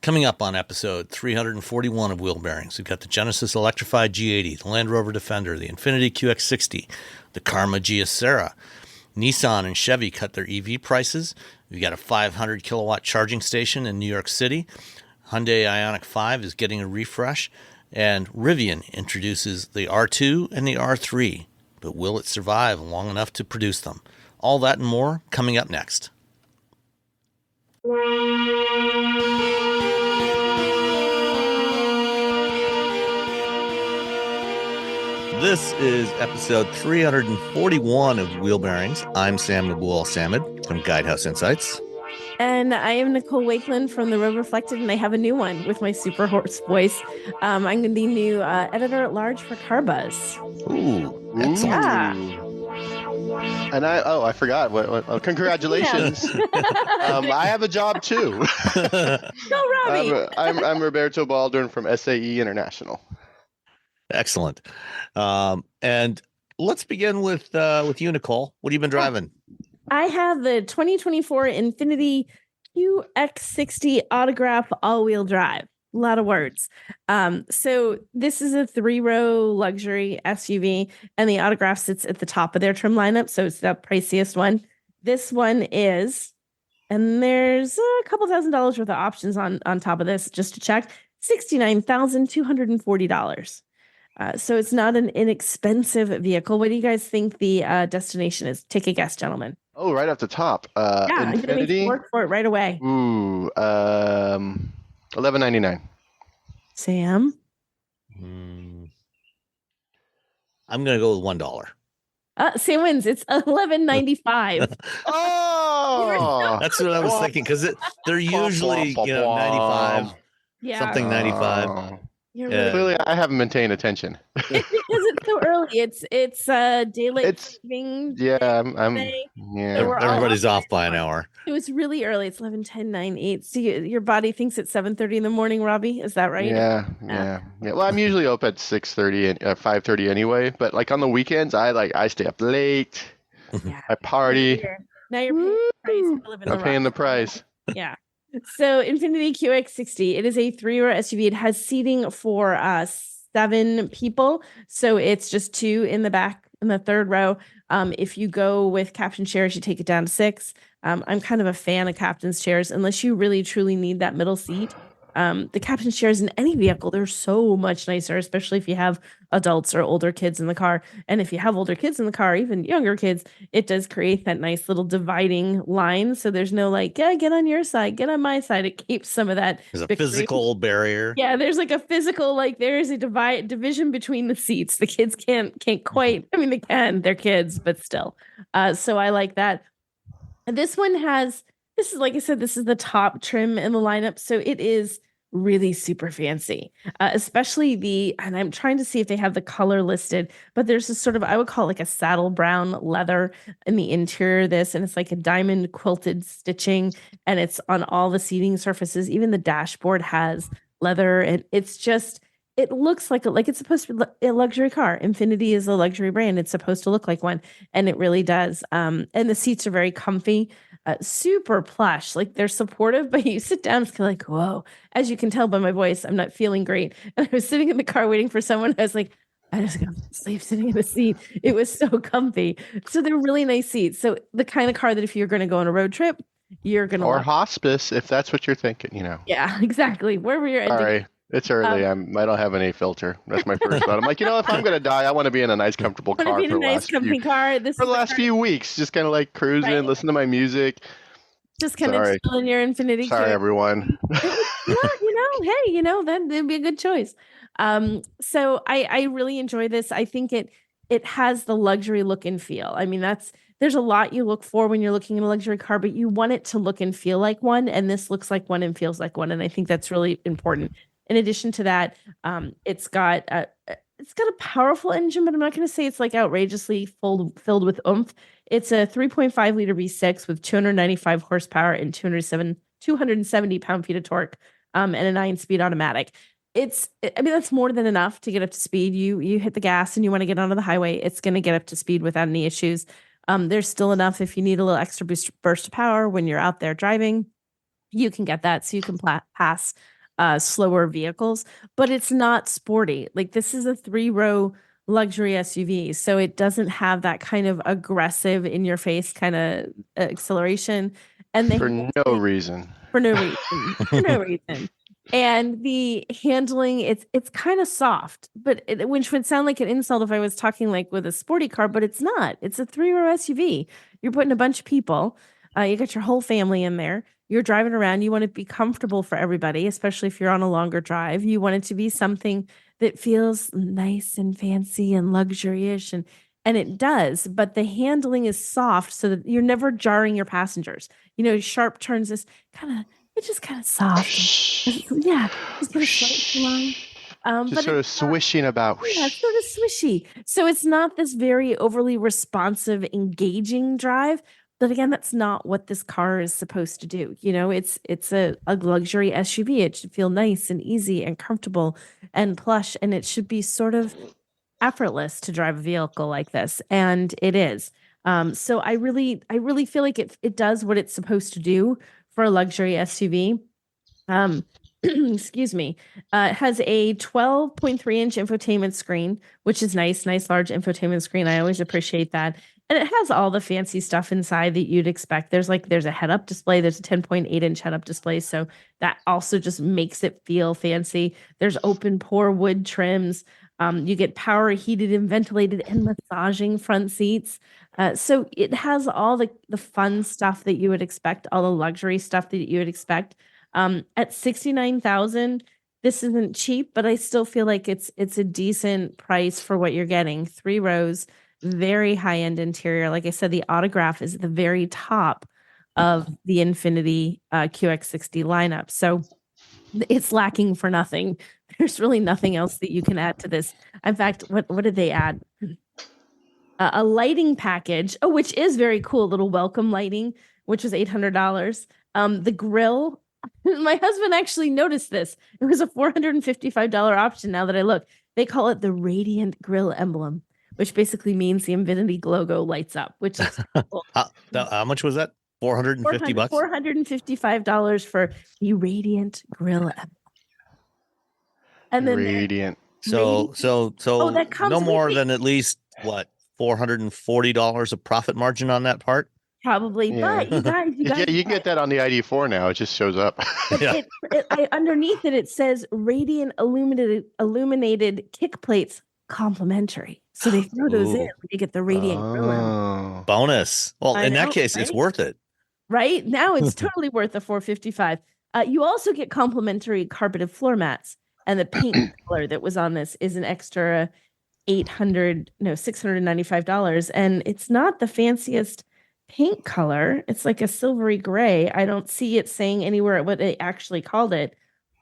Coming up on episode 341 of Wheel Bearings, we've got the Genesis Electrified G80, the Land Rover Defender, the Infiniti QX60, the Karma GyeseraNissan. Nissan and Chevy cut their EV prices. We've got a 500 kilowatt charging station in New York City. Hyundai Ioniq 5 is getting a refresh. And Rivian introduces the R2 and the R3. But will it survive long enough to produce them? All that and more coming up next. This is episode 341 of Wheel Bearings. I'm Sam Naboul-Samad from Guidehouse Insights. And I am Nicole Wakeland from The Road Reflected, and I have a new one with my super hoarse voice. I'm the new editor-at-large for CarBuzz. Ooh, excellent. Yeah. And I forgot. Congratulations. I have a job too. Go, Robbie. I'm Roberto Baldwin from SAE International. Excellent. And let's begin with you, Nicole. What have you been driving? I have the 2024 Infiniti QX60 Autograph all-wheel drive. A lot of words. So this is a 3-row luxury SUV, and the Autograph sits at the top of their trim lineup, so it's the priciest one. This one is, and there's a couple $1,000s worth of options on top of this, just to check, $69,240. So it's not an inexpensive vehicle. What do you guys think the destination is? Take a guess, gentlemen. Oh, right off the top. Yeah, I'm gonna make you work for it right away. Ooh, $11.99. Sam? I'm going to go with $1. Sam wins. It's $11.95. Oh! That's what I was thinking, because they're usually 95, Yeah. something 95. You're Yeah. really Clearly, I haven't been paying attention. because it's so early. It's daylight saving. Yeah, They yeah. were all Everybody's off by an hour. It was really early. It's 11, 10, 9, 8. So your body thinks it's 7:30 in the morning, Robbie. Is that right? Yeah. Well, I'm usually up at 6:30 and 5:30 anyway. But like on the weekends, I stay up late. Yeah. I party. Now you're paying the price. You live in I'm paying the price. Yeah. So Infiniti QX60, it is a 3-row SUV. It has seating for 7 people. So it's just 2 in the back in the 3rd row. If you go with captain chairs, you take it down to 6. I'm kind of a fan of captain's chairs, unless you really truly need that middle seat. The captain's chairs in any vehicle, they're so much nicer, especially if you have adults or older kids in the car. And if you have older kids in the car, even younger kids, it does create that nice little dividing line. So there's no get on your side, get on my side. It keeps some of that. There's a physical barrier. Yeah, there's like a physical, there is a division between the seats. The kids can't quite, I mean, they can, they're kids, but still. So I like that. And this one this is, like I said, this is the top trim in the lineup. So it is really super fancy, especially and I'm trying to see if they have the color listed, but there's this sort of, I would call it like a saddle brown leather in the interior of this. And it's like a diamond quilted stitching, and it's on all the seating surfaces. Even the dashboard has leather, and it's just, it looks like it's supposed to be a luxury car. Infiniti is a luxury brand. It's supposed to look like one, and it really does. And the seats are very comfy, super plush. Like, they're supportive, but you sit down, it's kind of like, whoa. As you can tell by my voice, I'm not feeling great. And I was sitting in the car waiting for someone. I was like, I just got to sleep sitting in the seat. It was so comfy. So they're really nice seats. So the kind of car that if you're going to go on a road trip, you're going to or hospice, if that's what you're thinking, Yeah, exactly. Wherever you're ending. Sorry. It's early. I don't have any filter. That's my first thought. I'm like, if I'm gonna die, I want to be in a nice, comfortable car for the last few weeks. Just kind of like cruising, listen to my music. Just kind of chill in your Infiniti. Sorry, everyone. Hey, that'd be a good choice. So I really enjoy this. I think it has the luxury look and feel. I mean, there's a lot you look for when you're looking at a luxury car, but you want it to look and feel like one, and this looks like one and feels like one, and I think that's really important. In addition to that, it's got a powerful engine, but I'm not going to say it's like outrageously filled with oomph. It's a 3.5 liter V6 with 295 horsepower and 270 pound-feet of torque, and a 9-speed automatic. That's more than enough to get up to speed. You hit the gas and you want to get onto the highway, it's going to get up to speed without any issues. There's still enough if you need a little extra burst of power when you're out there driving. You can get that, so you can pass slower vehicles, but it's not sporty. Like this is a 3-row luxury SUV, so it doesn't have that kind of aggressive in your face kind of acceleration. And for no reason. For no reason. For no reason. And the handling, it's kind of soft, but which would sound like an insult if I was talking like with a sporty car, but it's not. It's a 3-row SUV. You're putting a bunch of people. You got your whole family in there. You're driving around. You want it to be comfortable for everybody, especially if you're on a longer drive. You want it to be something that feels nice and fancy and luxurious, and it does. But the handling is soft, so that you're never jarring your passengers. Sharp turns is it's just kind of soft. Yeah, just kind of slightly long. Just sort of swishing about. Yeah, sort of swishy. So it's not this very overly responsive, engaging drive. But again, that's not what this car is supposed to do. It's a luxury SUV. It should feel nice and easy and comfortable and plush, and it should be sort of effortless to drive a vehicle like this, and it is. So I really feel like it does what it's supposed to do for a luxury SUV. Excuse me. It has a 12.3-inch infotainment screen, which is nice large infotainment screen. I always appreciate that. And it has all the fancy stuff inside that you'd expect. There's a head-up display. There's a 10.8-inch head-up display, so that also just makes it feel fancy. There's open pore wood trims. You get power heated and ventilated and massaging front seats. So it has all the fun stuff that you would expect, all the luxury stuff that you would expect. At $69,000, this isn't cheap, but I still feel like it's a decent price for what you're getting. 3 rows, very high-end interior. Like I said, the Autograph is at the very top of the Infiniti QX60 lineup. So it's lacking for nothing. There's really nothing else that you can add to this. In fact, what did they add? A lighting package, which is very cool, little welcome lighting, which was $800. The grill, my husband actually noticed this. It was a $455 option now that I look. They call it the Radiant Grill emblem, which basically means the Infiniti logo lights up, which is cool. How much was that? $450? $455 for the Radiant Grill emblem. And then Radiant. So that comes no more than at least what, $440 of profit margin on that part? Probably, Yeah. but you guys, You can get that on the ID4 now. It just shows up. Yeah. Underneath it says Radiant illuminated kick plates complimentary. So they throw those in when you get the Radiant Grill emblem. Bonus. Well, in that case, it's worth it. Right now, it's totally worth the $455. You also get complimentary carpeted floor mats, and the paint color that was on this is an extra $695, and it's not the fanciest paint color. It's like a silvery gray. I don't see it saying anywhere what they actually called it.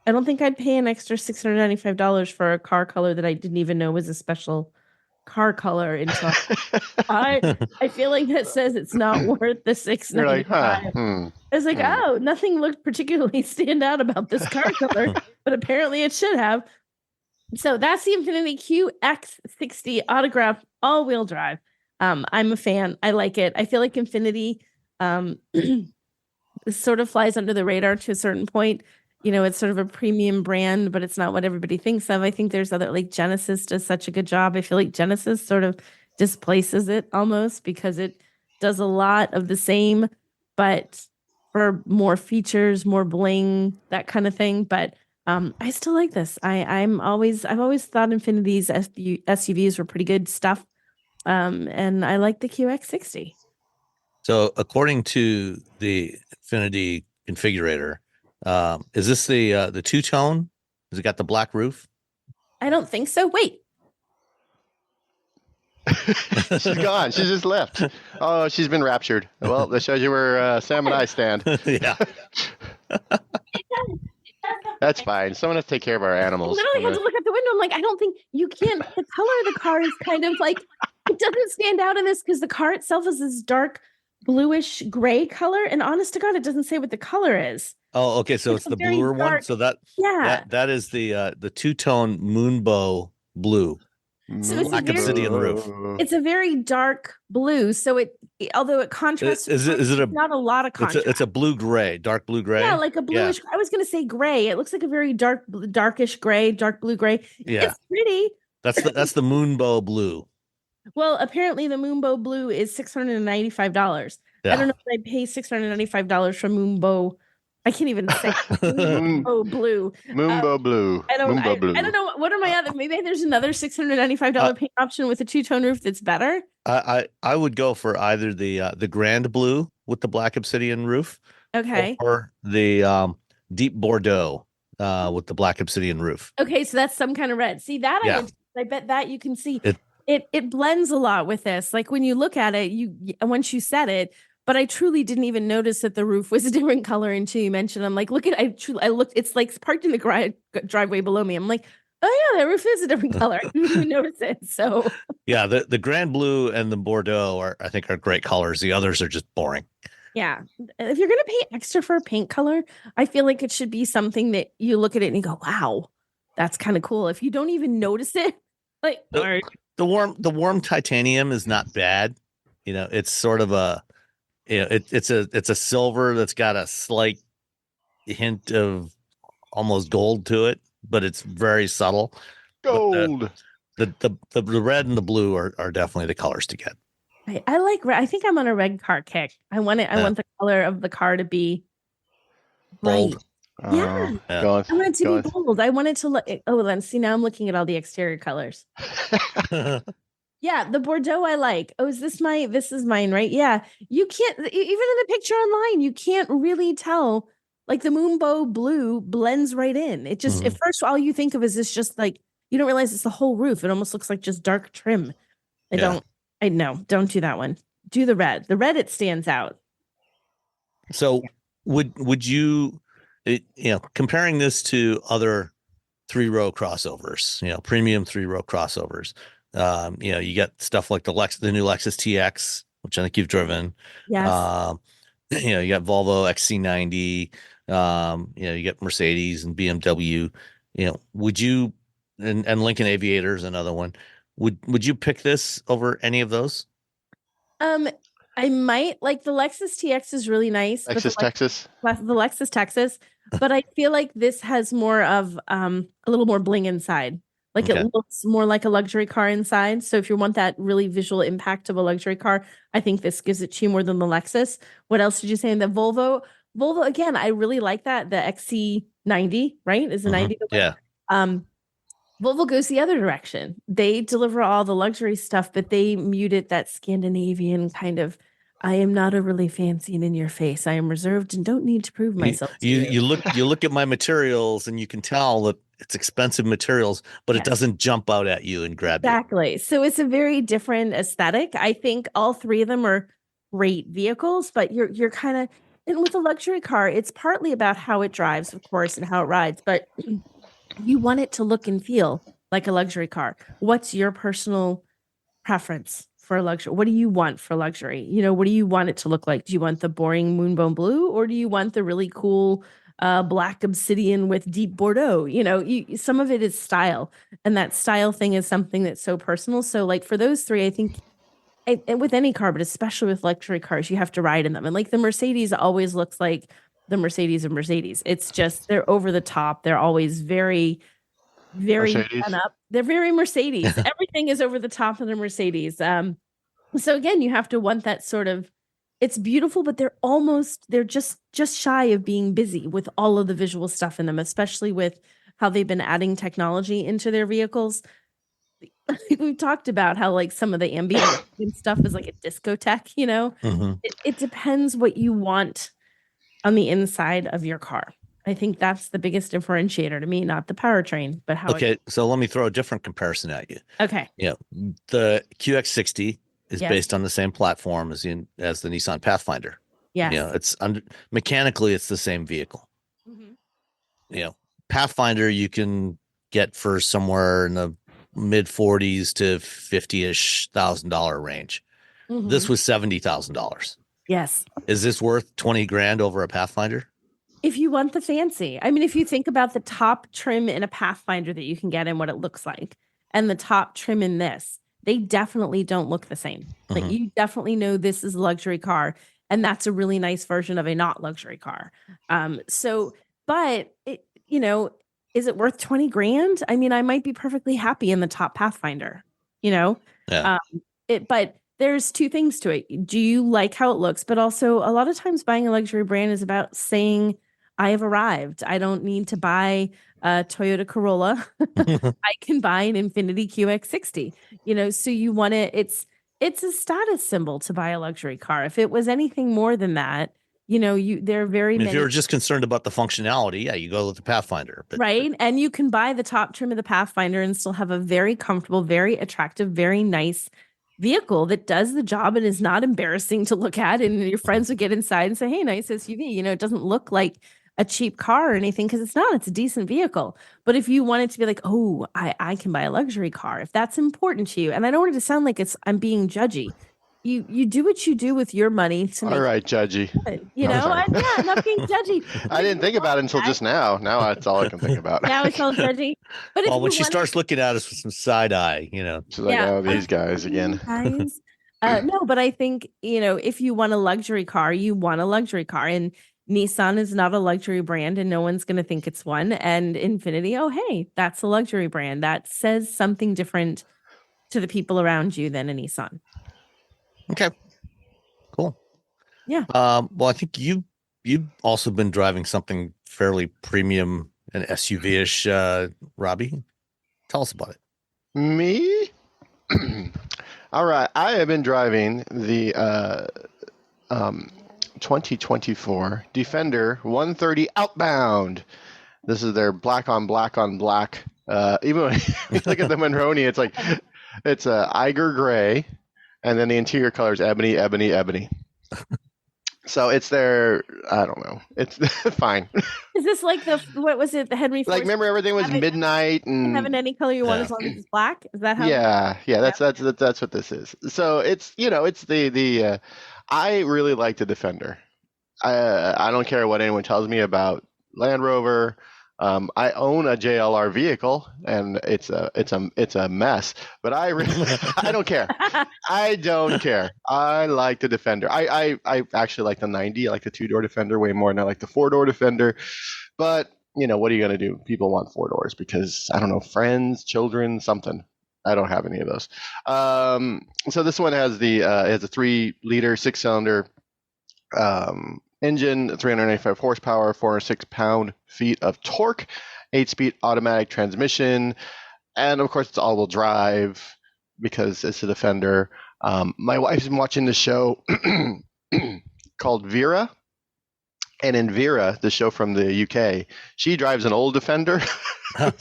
I don't think I'd pay an extra $695 for a car color that I didn't even know was a special car color until I feel like that says it's not worth the $695. Like, I was like, oh, nothing looked particularly stand out about this car color, but apparently it should have. So that's the Infiniti QX60 Autograph all-wheel drive. I'm a fan. I like it. I feel like Infiniti sort of flies under the radar to a certain point. It's sort of a premium brand, but it's not what everybody thinks of. I think there's other, like Genesis does such a good job. I feel like Genesis sort of displaces it almost because it does a lot of the same, but for more features, more bling, that kind of thing. But I still like this. I've always thought Infiniti's SUVs were pretty good stuff. And I like the QX60. So according to the Infiniti configurator, is this the two-tone? Has it got the black roof? I don't think so. Wait. She's gone. She just left. Oh, she's been raptured. Well, that shows you where Sam and I stand. Yeah. That's fine. Someone has to take care of our animals. I had to look out the window. I'm like, I don't think you can. The color of the car is kind of like, it doesn't stand out in this because the car itself is this dark bluish gray color. And honest to God, it doesn't say what the color is. Oh, okay. So it's the bluer one. So that is the two-tone moonbow blue. So it's Black obsidian roof. It's a very dark blue. So although it contrasts, is it not a lot of contrast. It's a blue gray, dark blue gray. Yeah, like a bluish. Yeah. I was going to say gray. It looks like a very darkish gray, dark blue gray. Yeah, it's pretty. That's the moonbow blue. Well, apparently the moonbow blue is $695. Yeah. I don't know if I pay $695 for moonbow. I can't even say moonbow blue. Moonbow blue. I don't know. What are my other? Maybe there's another $695 paint option with a two-tone roof that's better. I would go for either the grand blue with the black obsidian roof. Okay. Or the deep Bordeaux with the black obsidian roof. Okay, so that's some kind of red. See that? Yeah. I bet that you can see it blends a lot with this. Like when you look at it, once you said it. But I truly didn't even notice that the roof was a different color until you mentioned. I'm like, I looked. It's like parked in the driveway below me. I'm like, oh yeah, the roof is a different color. I didn't even notice it. So yeah, the grand blue and the Bordeaux I think are great colors. The others are just boring. Yeah, if you're gonna pay extra for a paint color, I feel like it should be something that you look at it and you go, wow, that's kind of cool. If you don't even notice it, like the warm titanium is not bad. It's sort of a. It's a silver that's got a slight hint of almost gold to it, but it's very subtle. Gold. The red and the blue are definitely the colors to get. I like red. I think I'm on a red car kick. I want the color of the car to be bold. Yeah. I want it to be bold. I want it to look. Oh, then see, now I'm looking at all the exterior colors. Yeah, the Bordeaux I like. Oh, this is mine, right? Yeah. You can't, even in the picture online, you can't really tell. Like the moonbow blue blends right in. It just, at first, all you think of is this just like, you don't realize it's the whole roof. It almost looks like just dark trim. Don't do that one. Do the red. The red, it stands out. So would you, comparing this to other 3-row crossovers, premium 3-row crossovers, you got stuff like the new Lexus TX, which I think you've driven. Yes. You got Volvo XC90. You get Mercedes and BMW. Would you and Lincoln Aviator is another one. Would you pick this over any of those? I might. Like the Lexus TX is really nice. The Lexus Texas, but I feel like this has more of a little more bling inside. Like it looks more like a luxury car inside. So if you want that really visual impact of a luxury car, I think this gives it to you more than the Lexus. What else did you say? In the Volvo again, I really like that. The XC90, right? Is the 90? Yeah. Volvo goes the other direction. They deliver all the luxury stuff, but they muted that Scandinavian kind of, I am not overly fancy and in your face. I am reserved and don't need to prove myself. You look at my materials and you can tell that it's expensive materials, but it doesn't jump out at you and grab you. Exactly. So it's a very different aesthetic. I think all three of them are great vehicles, but you're kind of, and with a luxury car, it's partly about how it drives, of course, and how it rides, but you want it to look and feel like a luxury car. What's your personal preference for luxury? What do you want for luxury? What do you want it to look like? Do you want the boring moonbone blue, or do you want the really cool black obsidian with deep Bordeaux? Some of it is style, and that style thing is something that's so personal. So like for those three, I think, and with any car, but especially with luxury cars, you have to ride in them. And like the Mercedes always looks like the Mercedes of Mercedes. It's just, they're over the top. They're always very, very done up. They're very Mercedes. Everything is over the top of the Mercedes. So again, you have to want that sort of, it's beautiful, but they're just shy of being busy with all of the visual stuff in them, especially with how they've been adding technology into their vehicles. We've talked about how like some of the ambient stuff is like a discotheque, it depends what you want on the inside of your car. I think that's the biggest differentiator to me, not the powertrain, but how. Okay, so let me throw a different comparison at you. Okay. The QX60 is based on the same platform as the Nissan Pathfinder. Yeah. It's mechanically it's the same vehicle. Pathfinder you can get for somewhere in the mid 40s to $50,000 range. This was $70,000. Yes. Is this worth 20 grand over a Pathfinder? If you want the fancy, I mean, if you think about the top trim in a Pathfinder that you can get and what it looks like, and the top trim in this, they definitely don't look the same. Like you definitely know this is a luxury car, and that's a really nice version of a not luxury car. But it, is it worth 20 grand? I mean, I might be perfectly happy in the top Pathfinder, Yeah. But there's two things to it. Do you like how it looks? But also a lot of times buying a luxury brand is about saying, I have arrived. I don't need to buy a Toyota Corolla. I can buy an Infiniti QX60. So you want to, it's a status symbol to buy a luxury car. If it was anything more than that, there are very many. If you're just concerned about the functionality, yeah, you go with the Pathfinder. Right. And you can buy the top trim of the Pathfinder and still have a very comfortable, very attractive, very nice vehicle that does the job and is not embarrassing to look at. And your friends would get inside and say, hey, nice SUV. It doesn't look like a cheap car or anything, because it's a decent vehicle. But if you wanted to be like, oh, I can buy a luxury car, if that's important to you, and I don't want it to sound like I'm being judgy. You do what you do with your money to make. All right, judgy. I'm not being judgy. I didn't think about it until just now. Now that's all I can think about. Now it's all judgy. But when she starts looking at us with some side eye, she's like, oh, these guys again. No, but I think, if you want a luxury car, you want a luxury car. And Nissan is not a luxury brand, and no one's going to think it's one. And Infiniti, oh, hey, that's a luxury brand. That says something different to the people around you than a Nissan. Okay, cool. Yeah. Well, I think you've also been driving something fairly premium and SUV-ish, Robbie. Tell us about it. Me? All right. I have been driving the 2024 Defender 130 Outbound. This is their black on black on black. Even when you look at the Monroney, it's a Eiger gray. And then the interior color is ebony, ebony, ebony. So it's their, I don't know. It's fine. Is this like what was it? The Henry Fisker? Remember everything was midnight and having any color you want as long as it's black? Is that how? Yeah. That's what this is. So it's, it's the I really like the Defender. I don't care what anyone tells me about Land Rover. I own a JLR vehicle, and it's a mess. But I don't care. I don't care. I like the Defender. I actually like the 90. I like the 2-door Defender way more than I like the 4-door Defender. But what are you gonna do? People want 4 doors because I don't know, friends, children, something. I don't have any of those. So this one has it has a 3-liter 6-cylinder. Engine, 395 horsepower, 406 pound-feet of torque, 8-speed automatic transmission, and of course it's all-wheel drive because it's a Defender. My wife's been watching this show called Vera, and in Vera, the show from the UK, she drives an old Defender.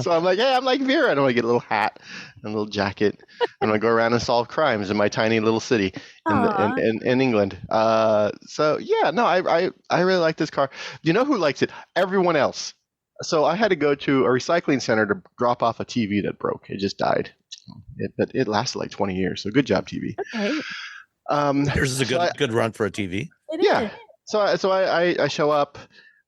So I'm like, hey, I'm like Vera. And I'm going to get a little hat and a little jacket. I'm going to go around and solve crimes in my tiny little city in England. So, yeah, no, I really like this car. Do you know who likes it? Everyone else. So I had to go to a recycling center to drop off a TV that broke. It just died. But it lasted like 20 years. So good job, TV. Okay. Yours is a good run for a TV. It is. So I show up.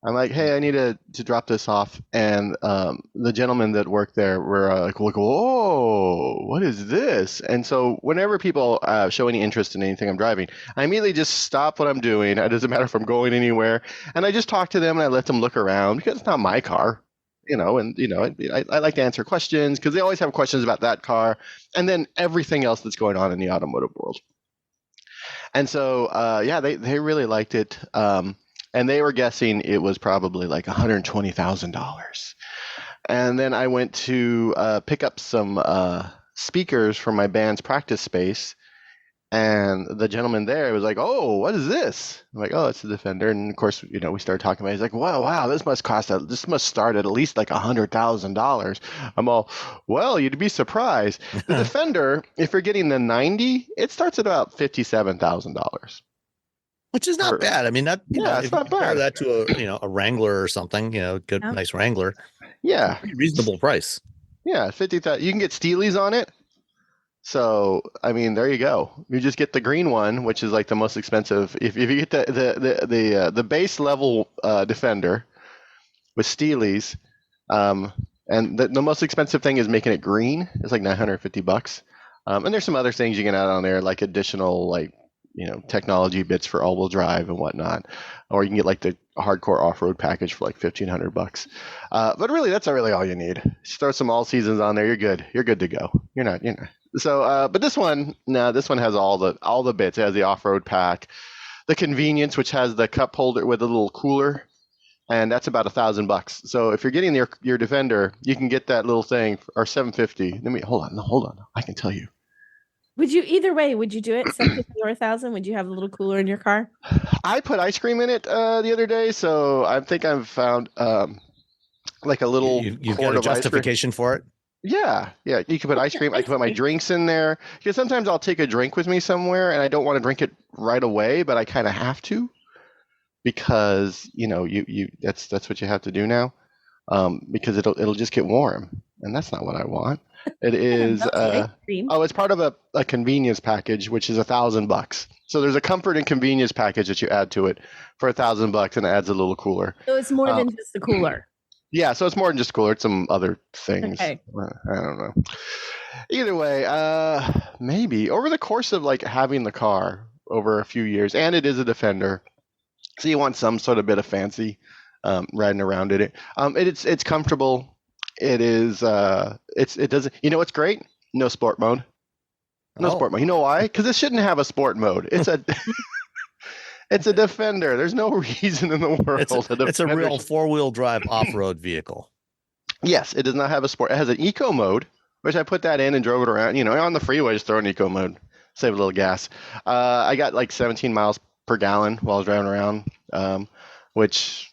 I'm like, hey, I need to drop this off. And the gentlemen that work there were like, whoa, what is this? And so whenever people show any interest in anything I'm driving, I immediately just stop what I'm doing. It doesn't matter if I'm going anywhere. And I just talk to them and I let them look around because it's not my car. I like to answer questions because they always have questions about that car and then everything else that's going on in the automotive world. And so, they really liked it. And they were guessing it was probably like $120,000. And then I went to pick up some speakers from my band's practice space. And the gentleman there was like, oh, what is this? I'm like, oh, it's the Defender. And of course, we started talking about it. He's like, wow, this must start at least like $100,000. I'm all, well, you'd be surprised. The Defender, if you're getting the 90, it starts at about $57,000. Which is not bad. I mean, it's not bad. That to a Wrangler or something, nice Wrangler. Yeah, reasonable price. Yeah, 50,000. You can get Steelies on it. So I mean, there you go. You just get the green one, which is like the most expensive. If you get the base level Defender with Steelies, And the most expensive thing is making it green. It's like $950. And there's some other things you can add on there, like additional technology bits for all-wheel drive and whatnot, or you can get like the hardcore off-road package for like $1,500. But really, that's not really all you need. Just throw some all seasons on there. You're good. You're good to go. You're not. So, but this one has all the bits. It has the off-road pack, the convenience, which has the cup holder with a little cooler, and that's about $1,000. So if you're getting your Defender, you can get that little thing or $750. Hold on. I can tell you. Would you do it $750 or $1,000? Would you have a little cooler in your car? I put ice cream in it the other day, so I think I've found like a little. You've got a justification for it. Yeah. You can put ice cream. I can put my drinks in there because sometimes I'll take a drink with me somewhere and I don't want to drink it right away, but I kind of have to because you that's what you have to do now because it'll just get warm, and that's not what I want. It is it's part of a convenience package, which is $1,000. So there's a comfort and convenience package that you add to it for $1,000, and it adds a little cooler. So it's more than just the cooler. Yeah, so it's more than just cooler. It's some other things. Okay. I don't know. Either way, maybe over the course of like having the car over a few years, and it is a Defender, so you want some sort of bit of fancy riding around in it. It's comfortable. It is. It doesn't. You know what's great? No sport mode. No sport mode. You know why? Because it shouldn't have a sport mode. It's a. It's a Defender. There's no reason in the world. It's a real 4-wheel drive off-road vehicle. Yes, it does not have a sport. It has an eco mode, which I put that in and drove it around. On the freeway, just throw an eco mode, save a little gas. I got like 17 miles per gallon while I was driving around. Which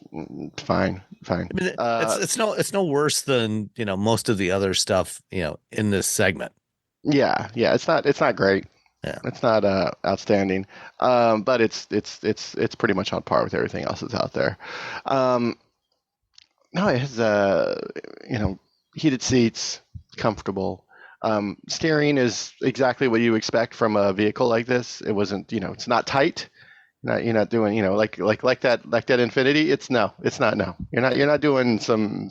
fine. I mean, it's no worse than most of the other stuff in this segment. Yeah, it's not great. Yeah, it's not outstanding, but it's pretty much on par with everything else that's out there. No, it has heated seats, comfortable. Steering is exactly what you expect from a vehicle like this. It wasn't it's not tight. You're not doing like that Infiniti. It's not. No, you're not doing some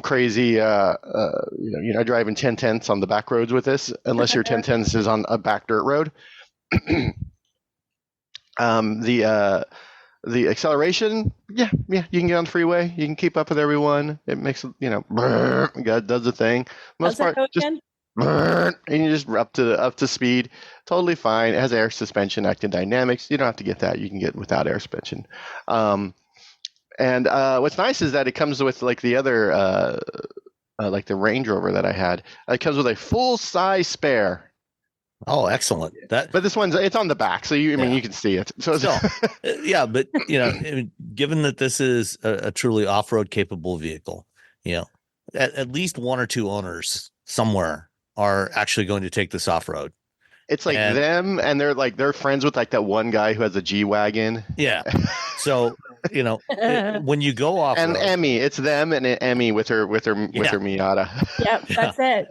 crazy you're not driving 10/10 on the back roads with this unless your 10/10 is on a back dirt road. The acceleration, yeah, you can get on the freeway. You can keep up with everyone. It makes God does the thing. Most part, just and you just up to speed. Totally fine. It has air suspension, active dynamics. You don't have to get that. You can get without air suspension. And what's nice is that it comes with like the other, like the Range Rover that I had. It comes with a full size spare. Oh, excellent! But this it's on the back, so you can see it. So yeah, but given that this is a truly off-road capable vehicle, at least one or two owners somewhere are actually going to take this off-road. It's like them, and they're friends with like that one guy who has a G-Wagon. Yeah. So when you go off, and Emmy, it's them and Emmy with her Miata. Yep, that's it.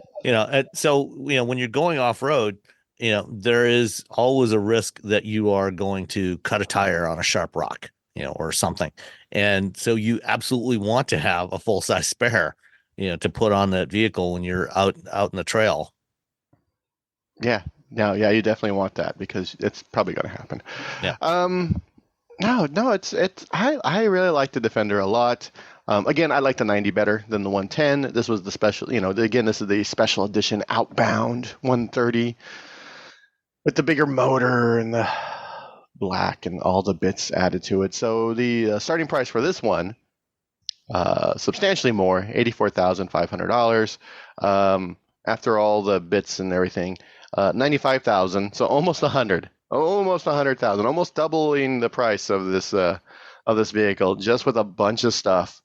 So when you're going off road, there is always a risk that you are going to cut a tire on a sharp rock, or something, and so you absolutely want to have a full size spare, to put on that vehicle when you're out in the trail. Yeah. No, yeah, you definitely want that because it's probably going to happen. Yeah. No, it's I really like the Defender a lot. Again, I like the 90 better than the 110. This was the special, again, this is the special edition Outbound 130 with the bigger motor and the black and all the bits added to it. So the starting price for this one, substantially more, $84,500. After all the bits and everything, $95,000. So almost $100,000, almost doubling the price of this vehicle just with a bunch of stuff.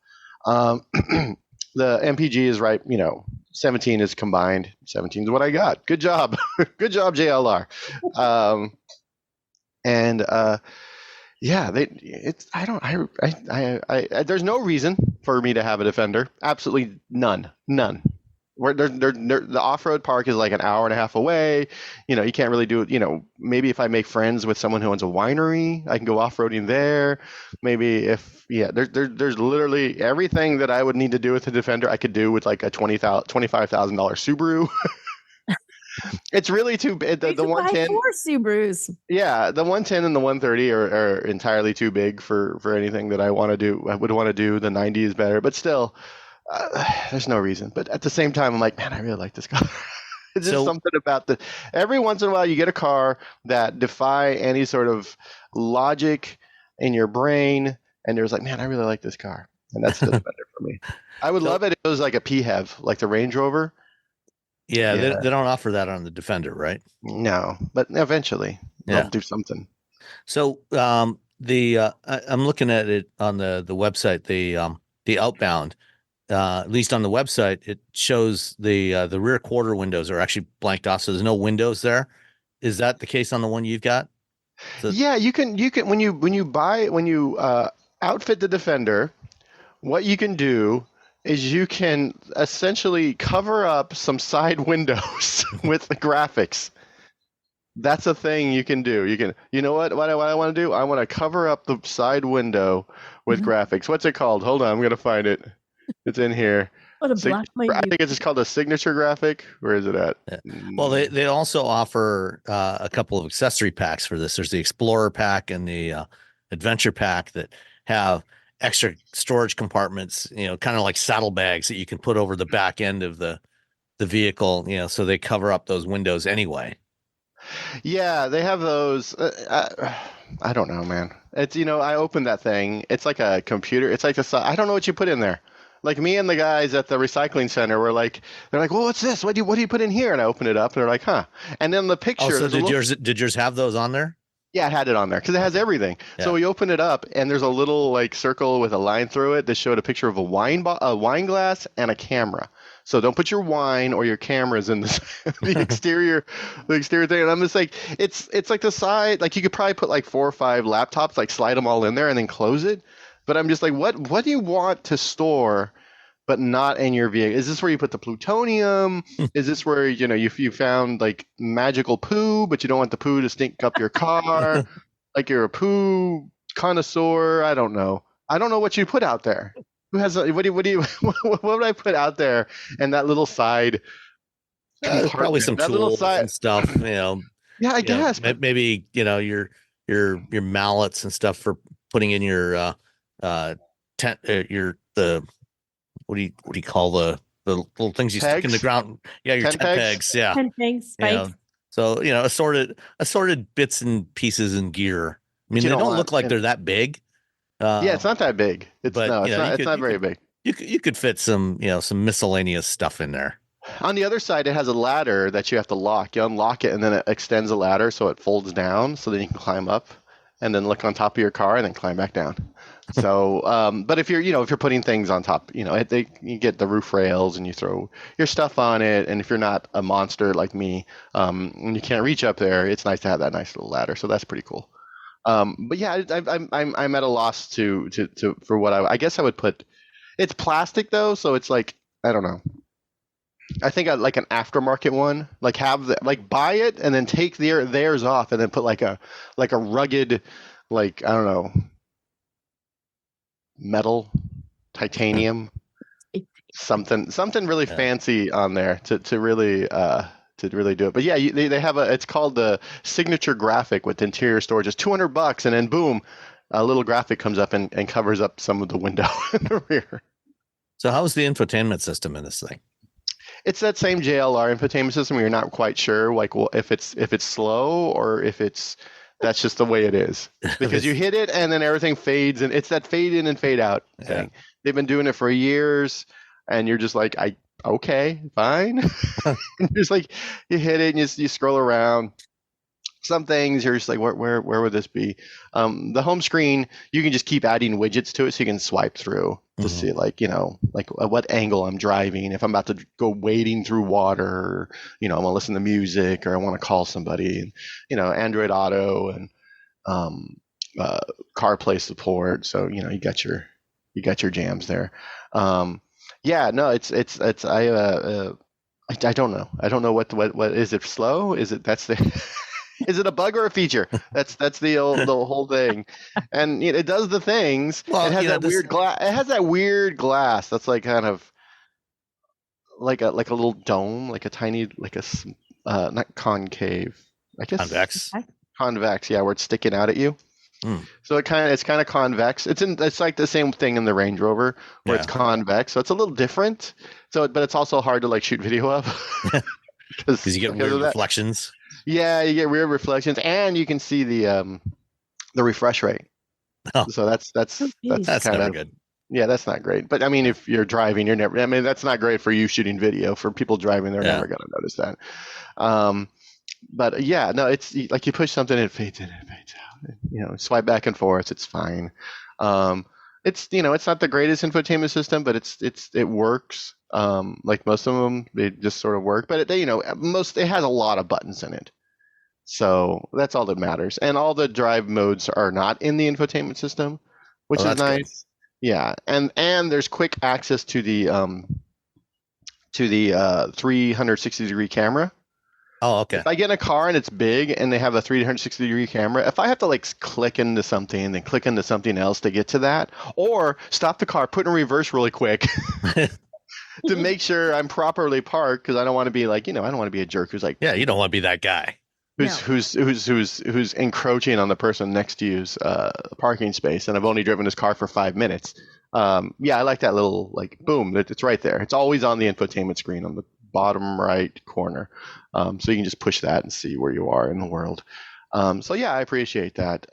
The MPG is right, 17 is combined. 17 is what I got. Good job. Good job, JLR. Yeah, there's no reason for me to have a Defender. Absolutely none. where the off-road park is like an hour and a half away. You can't really do it. Maybe if I make friends with someone who owns a winery, I can go off-roading there. Maybe there's literally everything that I would need to do with the Defender, I could do with like a $25,000 Subaru. It's really too big. The 110, 4 Subarus. yeah, the 110 and the 130 are entirely too big for anything that I want to do. I would want to do. The 90 is better, but still, there's no reason. But at the same time, I'm like, man, I really like this car. It's just something about every once in a while you get a car that defy any sort of logic in your brain, and there's like, man, I really like this car, and that's the Defender for me. I would love it if it was like a PHEV, like the Range Rover. Yeah, they don't offer that on the Defender, right? No, but eventually they'll do something. So I'm looking at it on the website. The Outbound, at least on the website, it shows the rear quarter windows are actually blanked off, so there's no windows there. Is that the case on the one you've got? Yeah, you can when you outfit the Defender, what you can do is you can essentially cover up some side windows with the graphics. That's a thing you can do. What I want to do? I want to cover up the side window with graphics. What's it called? Hold on, I'm going to find it. It's in here. What a black I think it's just called a signature graphic. Where is it at? Yeah. Well, they also offer a couple of accessory packs for this. There's the Explorer pack and the Adventure pack that have extra storage compartments, kind of like saddlebags that you can put over the back end of the vehicle, so they cover up those windows anyway. Yeah, they have those. I don't know, man. It's, I opened that thing. It's like a computer. It's like I don't know what you put in there. Like me and the guys at the recycling center were like, they're like, well, what's this? What do you put in here? And I open it up and they're like, huh. And then the picture. Oh, so did yours have those on there? Yeah, it had it on there because it has everything. Yeah. So we open it up, and there's a little like circle with a line through it that showed a picture of a wine glass and a camera. So don't put your wine or your cameras in the exterior thing. And I'm just like, it's like the side, like you could probably put like 4 or 5 laptops, like slide them all in there and then close it. But I'm just like, what do you want to store, but not in your vehicle? Is this where you put the plutonium? Is this where, you found like magical poo, but you don't want the poo to stink up your car? Like you're a poo connoisseur? I don't know. I don't know what you put out there. Who has what would I put out there? And that little side, probably some tools and stuff, Yeah, I guess. Maybe, your mallets and stuff for putting in your tent, what do you call the little things you stick in the ground? Yeah, your tent pegs. Yeah, tent pegs, spikes. So assorted bits and pieces and gear. I mean, they don't look like they're that big. Yeah, it's not that big. It's not very big. You could fit some miscellaneous stuff in there. On the other side, it has a ladder that you have to lock. You unlock it, and then it extends the ladder so it folds down, so then you can climb up, and then look on top of your car, and then climb back down. So, but if you're putting things on top, you get the roof rails and you throw your stuff on it. And if you're not a monster like me, and you can't reach up there, it's nice to have that nice little ladder. So that's pretty cool. But yeah, I'm at a loss for what I guess I would put. It's plastic though, so it's like, I don't know. I think I'd like an aftermarket one, like buy it and then take theirs off and then put like a rugged, like, I don't know, metal, titanium, something really fancy on there to really do it. But yeah, they have it's called the signature graphic with interior storage. It's $200, and then boom, a little graphic comes up and covers up some of the window in the rear. So how's the infotainment system in this thing? It's that same JLR infotainment system where you're not quite sure, like, well, if it's slow or if that's just the way it is, because you hit it and then everything fades, and it's that fade in and fade out thing. They've been doing it for years, and you're just like, okay, fine. Just like you hit it and you scroll around. Some things you're just like, where would this be? The home screen, you can just keep adding widgets to it, so you can swipe through to see, like, what angle I'm driving. If I'm about to go wading through water, I want to listen to music, or I want to call somebody. And, Android Auto and CarPlay support. So you got your jams there. Yeah, no, it's I don't know. I don't know what is it slow? Is it that's the is it a bug or a feature? That's the whole thing. And it does the things. It Well, has that weird glass. It has that weird glass that's like kind of like a little dome, like a tiny not concave. I guess convex. convex, yeah, where it's sticking out at you. Mm. So it's kind of convex. It's like the same thing in the Range Rover where it's convex. So it's a little different. But it's also hard to like shoot video of Because you get weird reflections. Yeah, you get weird reflections, and you can see the refresh rate. Oh. So that's never good. Yeah, that's not great. But I mean, if you're driving, you're never. I mean, that's not great for you shooting video. For people driving, they're never going to notice that. But yeah, no, it's like you push something, it fades in, it fades out. Swipe back and forth, it's fine. It's not the greatest infotainment system, but it works. Like most of them, they just sort of work. But it has a lot of buttons in it, so that's all that matters. And all the drive modes are not in the infotainment system, which is nice. Good. Yeah, and there's quick access to the 360-degree camera. Oh, okay. If I get in a car and it's big and they have a 360-degree camera, if I have to like click into something and then click into something else to get to that, or stop the car, put in reverse really quick to make sure I'm properly parked, because I don't want to be like, I don't want to be a jerk who's like, yeah, you don't want to be that guy who's encroaching on the person next to you's parking space, and I've only driven this car for 5 minutes. Yeah, I like that little like boom. It's right there. It's always on the infotainment screen on the bottom right corner. So you can just push that and see where you are in the world. So yeah, I appreciate that.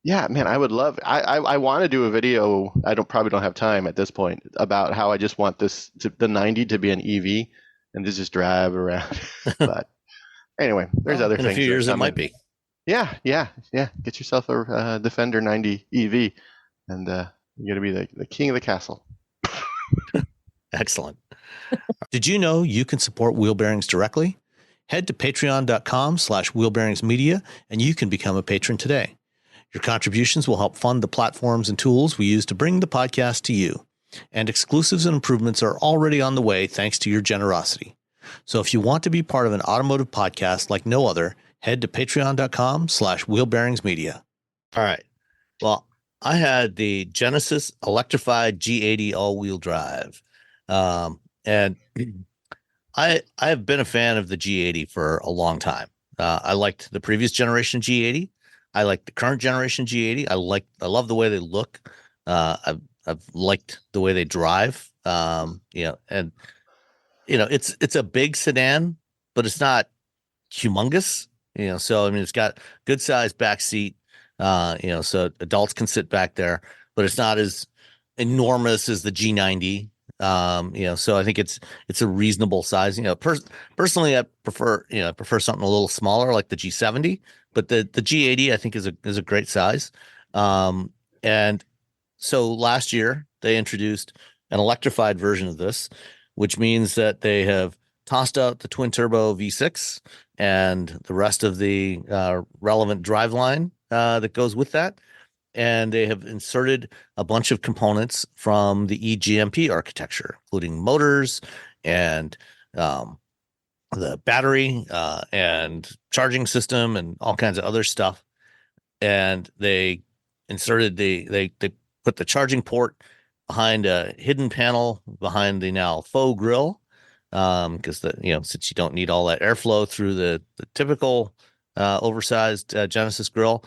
Yeah, man, I would love. I want to do a video. Probably don't have time at this point about how I just want the 90 to be an EV and to just drive around. But anyway, there's other things. In a few years, it might be. Yeah. Get yourself a Defender 90 EV, and you're gonna be the king of the castle. Excellent. Did you know you can support Wheel Bearings directly? Head to patreon.com/wheelbearingsmedia and you can become a patron today. Your contributions will help fund the platforms and tools we use to bring the podcast to you. And exclusives and improvements are already on the way thanks to your generosity. So if you want to be part of an automotive podcast like no other, head to patreon.com/wheelbearingsmedia. All right. Well, I had the Genesis Electrified G80 all-wheel drive. And I have been a fan of the G80 for a long time. I liked the previous generation G80. I like the current generation G80. I love the way they look. I've liked the way they drive. It's a big sedan, but it's not humongous. So I mean, it's got good sized back seat. So adults can sit back there, but it's not as enormous as the G90. So I think it's a reasonable size. Personally, I prefer something a little smaller like the G70, but the G80 I think is a great size. And so last year they introduced an electrified version of this, which means that they have tossed out the twin turbo V6 and the rest of the relevant driveline that goes with that. And they have inserted a bunch of components from the eGMP architecture, including motors and the battery and charging system and all kinds of other stuff. And they inserted they put the charging port behind a hidden panel behind the now faux grille, because since you don't need all that airflow through the typical oversized Genesis grille,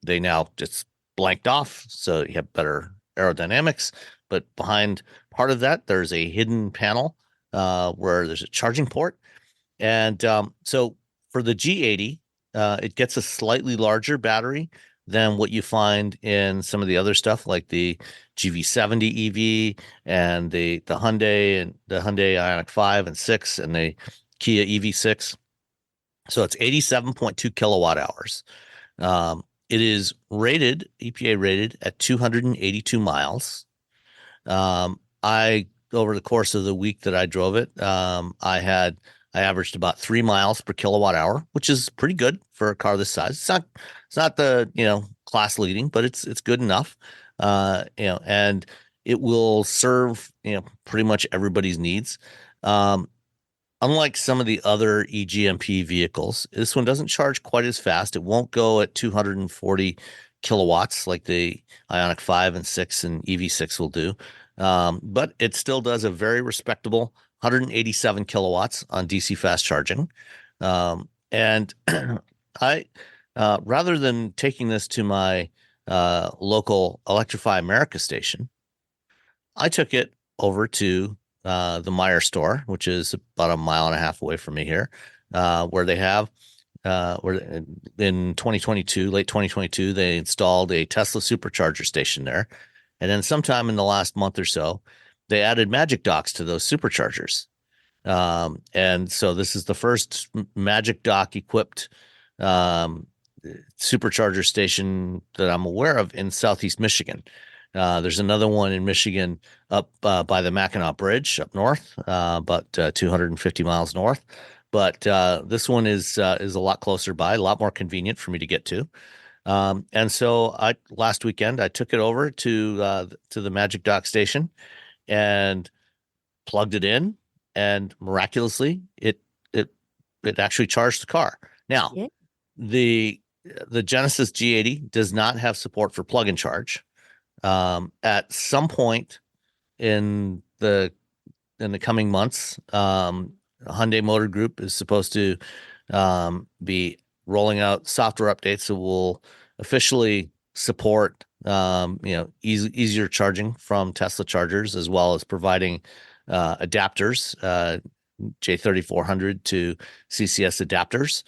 they now just blanked off, so you have better aerodynamics. But behind part of that, there's a hidden panel where there's a charging port. And so for the G80, it gets a slightly larger battery than what you find in some of the other stuff like the GV70 EV and the Hyundai and the Hyundai Ioniq 5 and 6 and the Kia EV6. So it's 87.2 kilowatt hours. It is EPA rated at 282 miles. Over the course of the week that I drove it, I averaged about 3 miles per kilowatt hour, which is pretty good for a car this size. It's not the class leading, but it's good enough. And it will serve, pretty much everybody's needs. Unlike some of the other eGMP vehicles, this one doesn't charge quite as fast. It won't go at 240 kilowatts like the Ioniq 5 and 6 and EV6 will do. But it still does a very respectable 187 kilowatts on DC fast charging. And I, rather than taking this to my local Electrify America station, I took it over to the Meyer store, which is about a mile and a half away from me here, where they have where in 2022, late 2022, they installed a Tesla Supercharger station there. And then sometime in the last month or so, they added Magic Docks to those superchargers. And so this is the first Magic Dock equipped supercharger station that I'm aware of in Southeast Michigan. There's another one in Michigan up by the Mackinac Bridge up north, about 250 miles north. But this one is a lot closer by, a lot more convenient for me to get to. And so last weekend I took it over to the Magic Dock station and plugged it in, and miraculously it actually charged the car. Now, Yeah. the Genesis G80 does not have support for plug and charge. At some point in the coming months, Hyundai Motor Group is supposed to be rolling out software updates that will officially support easier charging from Tesla chargers, as well as providing adapters, J3400 to CCS adapters.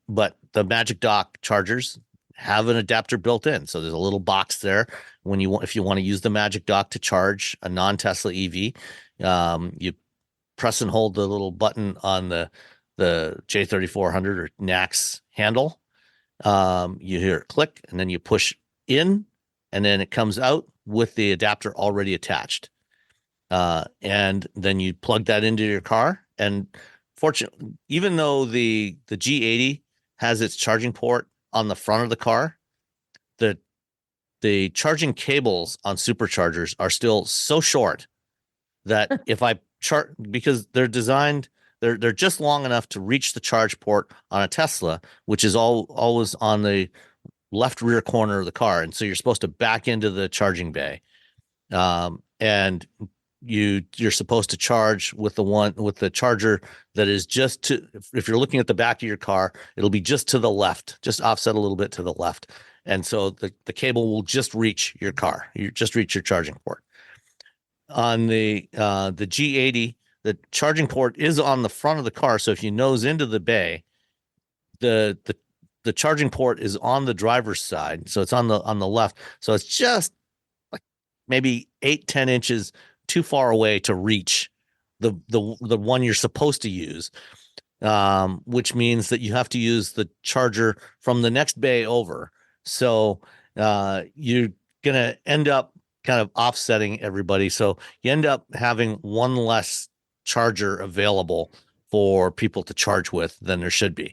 But the Magic Dock chargers have an adapter built in. So there's a little box there if you want to use the Magic Dock to charge a non-Tesla EV, you press and hold the little button on the J3400 or NACS handle. You hear it click, and then you push in, and then it comes out with the adapter already attached. And then you plug that into your car. And fortunately, even though the G80 has its charging port on the front of the car, the charging cables on superchargers are still so short that if I charge, because they're designed, they're just long enough to reach the charge port on a Tesla, which is always on the left rear corner of the car, and so you're supposed to back into the charging bay, and you're supposed to charge with the charger that is just to, if you're looking at the back of your car, it'll be just to the left, just offset a little bit to the left. And so the cable will just reach your car. You just reach your charging port. On the G80, the charging port is on the front of the car. So if you nose into the bay, the charging port is on the driver's side. So it's on the left. So it's just like maybe 8-10 inches too far away to reach the one you're supposed to use, which means that you have to use the charger from the next bay over. So you're gonna end up kind of offsetting everybody. So you end up having one less charger available for people to charge with than there should be.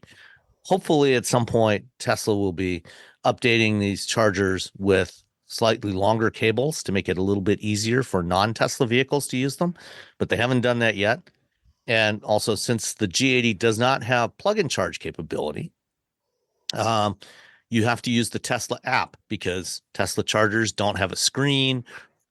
Hopefully at some point Tesla will be updating these chargers with slightly longer cables to make it a little bit easier for non-Tesla vehicles to use them, but they haven't done that yet. And also, since the G80 does not have plug-in charge capability, you have to use the Tesla app, because Tesla chargers don't have a screen,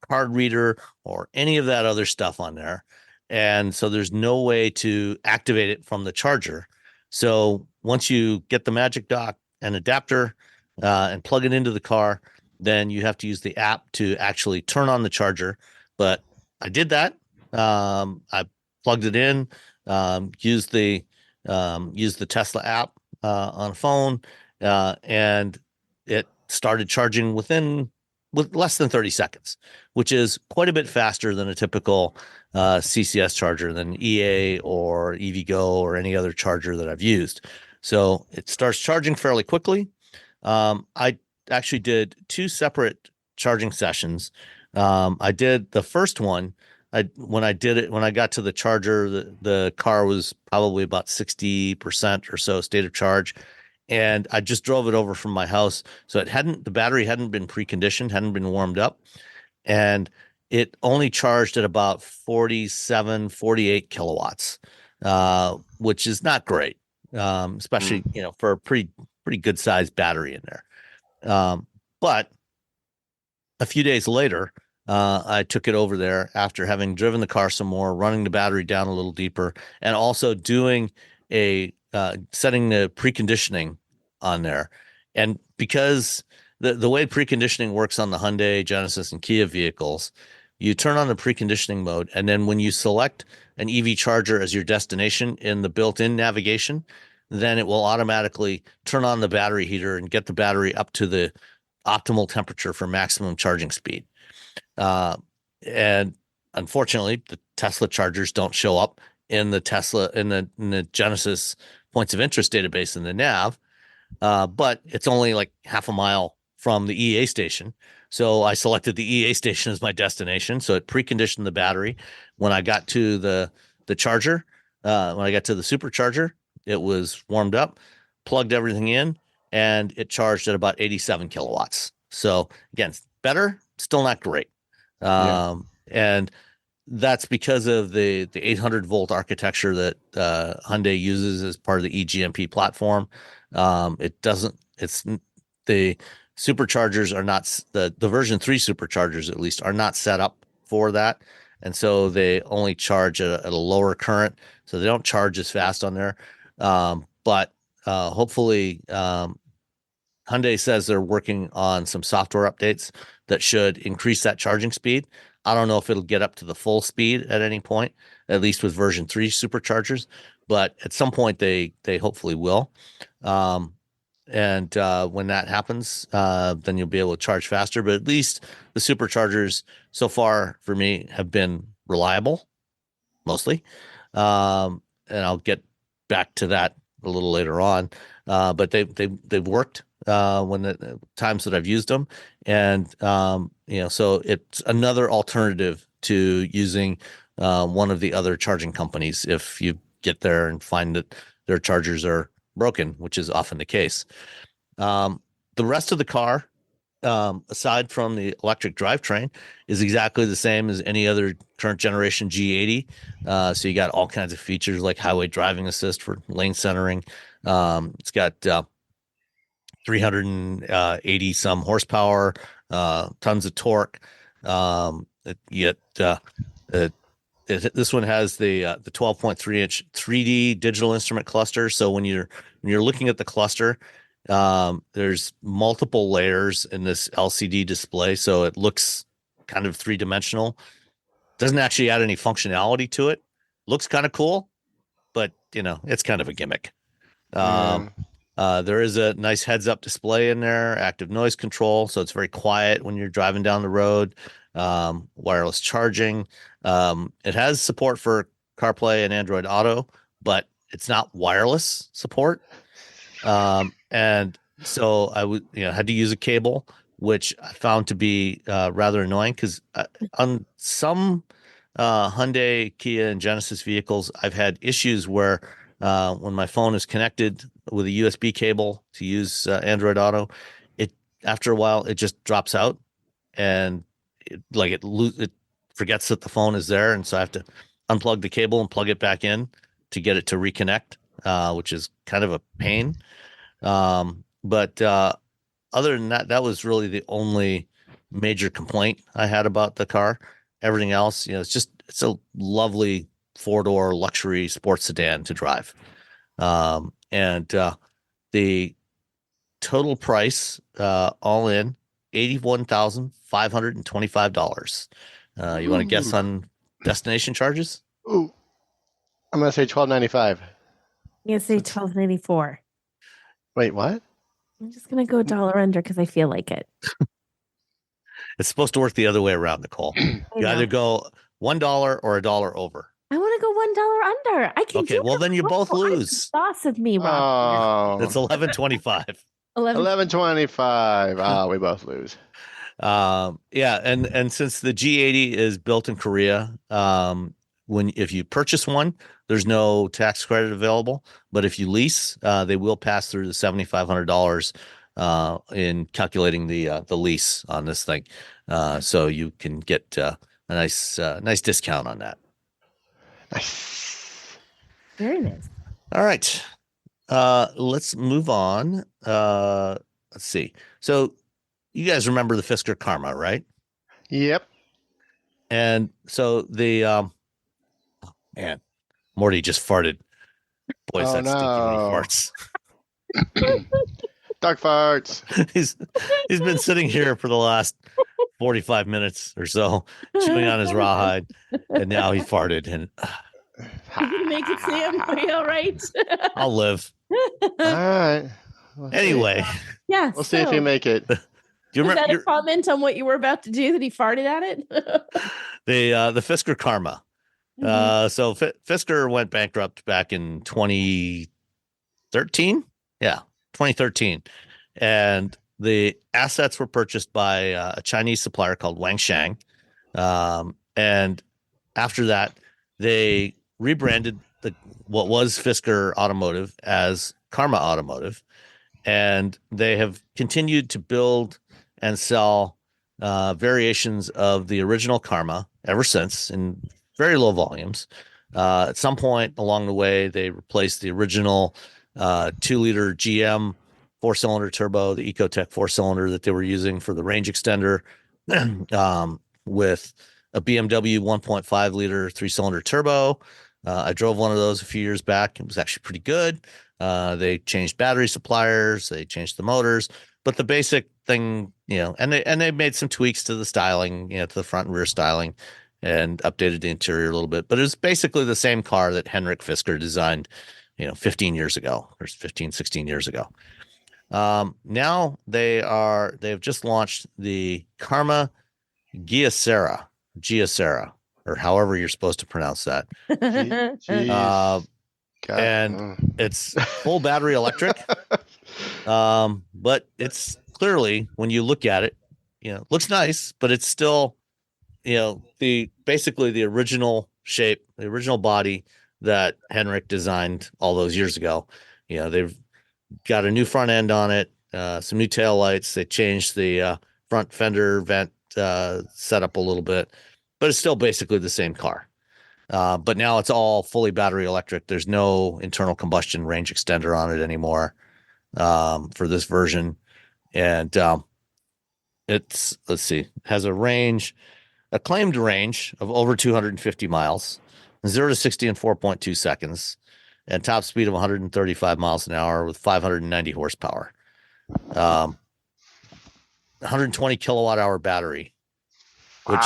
card reader, or any of that other stuff on there. And so there's no way to activate it from the charger. So once you get the Magic Dock and adapter and plug it into the car, then you have to use the app to actually turn on the charger. But I did that. I plugged it in, used the Tesla app on a phone, and it started charging with less than 30 seconds, which is quite a bit faster than a typical CCS charger, than EA or EVgo or any other charger that I've used. So it starts charging fairly quickly. I actually did 2 separate charging sessions. I did the first one. When I got to the charger, the car was probably about 60% or so state of charge. And I just drove it over from my house. So the battery hadn't been preconditioned, hadn't been warmed up. and it only charged at about 47, 48 kilowatts, which is not great, especially for a pretty good sized battery in there. But a few days later, I took it over there after having driven the car some more, running the battery down a little deeper, and also doing setting the preconditioning on there. And because the way preconditioning works on the Hyundai, Genesis, and Kia vehicles, you turn on the preconditioning mode, and then when you select an EV charger as your destination in the built-in navigation, then it will automatically turn on the battery heater and get the battery up to the optimal temperature for maximum charging speed. And unfortunately, the Tesla chargers don't show up in the Genesis points of interest database in the nav, but it's only like half a mile from the EA station. So I selected the EA station as my destination. So it preconditioned the battery. When I got to the charger, when I got to the supercharger, it was warmed up, plugged everything in, and it charged at about 87 kilowatts. So again, better, still not great. And that's because of the 800 volt architecture that Hyundai uses as part of the eGMP platform. The superchargers are not, the version 3 superchargers at least are not set up for that. And so they only charge at a lower current. So they don't charge as fast on there. But hopefully, Hyundai says they're working on some software updates that should increase that charging speed. I don't know if it'll get up to the full speed at any point, at least with version 3 superchargers, but at some point they hopefully will. And when that happens, then you'll be able to charge faster. But at least the superchargers so far for me have been reliable, mostly. And I'll get back to that a little later on. But they've worked when the times that I've used them, and so it's another alternative to using one of the other charging companies if you get there and find that their chargers are broken, which is often the case. The rest of the car, aside from the electric drivetrain, is exactly the same as any other current generation G80. So you got all kinds of features like highway driving assist for lane centering. It's got 380 some horsepower, tons of torque. This one has the 12.3 inch 3D digital instrument cluster. So when you're looking at the cluster, there's multiple layers in this LCD display, so it looks kind of three-dimensional. Doesn't actually add any functionality to it. Looks kind of cool, but it's kind of a gimmick. There is a nice heads-up display in there, active noise control, so it's very quiet when you're driving down the road. Wireless charging. It has support for CarPlay and Android Auto, but it's not wireless support. And so I had to use a cable, which I found to be rather annoying because on some Hyundai, Kia, and Genesis vehicles, I've had issues where when my phone is connected with a USB cable to use Android Auto, after a while it just drops out, and it forgets that the phone is there, and so I have to unplug the cable and plug it back in to get it to reconnect, which is kind of a pain. But other than that, that was really the only major complaint I had about the car. Everything else, it's a lovely 4-door luxury sports sedan to drive. And the total price, all in, $81,525. You want to guess on destination charges? Ooh, I'm gonna say $1,295. I'm gonna say $1,294. Wait, what? I'm just gonna go $1 under because I feel like it. It's supposed to work the other way around, Nicole. You either go $1 or $1 over. I want to go $1 under. I can. Okay, well then you both lose. Boss of me, Rob. That's $11.25. $11.25. We both lose. Yeah, and since the G80 is built in Korea, if you purchase one, there's no tax credit available. But if you lease, they will pass through the $7,500 in calculating the lease on this thing. So you can get a nice discount on that. Nice. Very nice. All right. Let's move on. Let's see. So you guys remember the Fisker Karma, right? Yep. And so the man, Morty just farted. Boy, is Oh that stinky when he no. farts. Dog farts. He's been sitting here for the last 45 minutes or so, chewing on his rawhide, and now he farted. And You gonna make it, Sam? Are you all right? I'll live. All right. We'll Anyway, Yeah. we'll see if you make it. do you Is remember that a comment on what you were about to do that he farted at it? the Fisker Karma? So Fisker went bankrupt back in 2013. Yeah, 2013, and the assets were purchased by a Chinese supplier called Wangshan. And after that, they rebranded what was Fisker Automotive as Karma Automotive, and they have continued to build and sell variations of the original Karma ever since in very low volumes. At some point along the way, they replaced the original 2-liter GM 4-cylinder turbo, the Ecotec 4-cylinder that they were using for the range extender, with a BMW 1.5-liter 3-cylinder turbo. I drove one of those a few years back. It was actually pretty good. They changed battery suppliers, they changed the motors, but the basic thing, and they made some tweaks to the styling, to the front and rear styling, and updated the interior a little bit. But it was basically the same car that Henrik Fisker designed, 15 years ago, or 15, 16 years ago. Now they've just launched the Karma Gyesera, or however you're supposed to pronounce that. Jeez. And it's full battery electric. But it's clearly, when you look at it, looks nice, but it's still, basically the original shape, the original body that Henrik designed all those years ago. They've got a new front end on it, some new tail lights. They changed the front fender vent setup a little bit, but it's still basically the same car. But now it's all fully battery electric. There's no internal combustion range extender on it anymore for this version. And has a claimed range of over 250 miles, 0 to 60 in 4.2 seconds, and top speed of 135 miles an hour with 590 horsepower. 120 kilowatt hour battery, which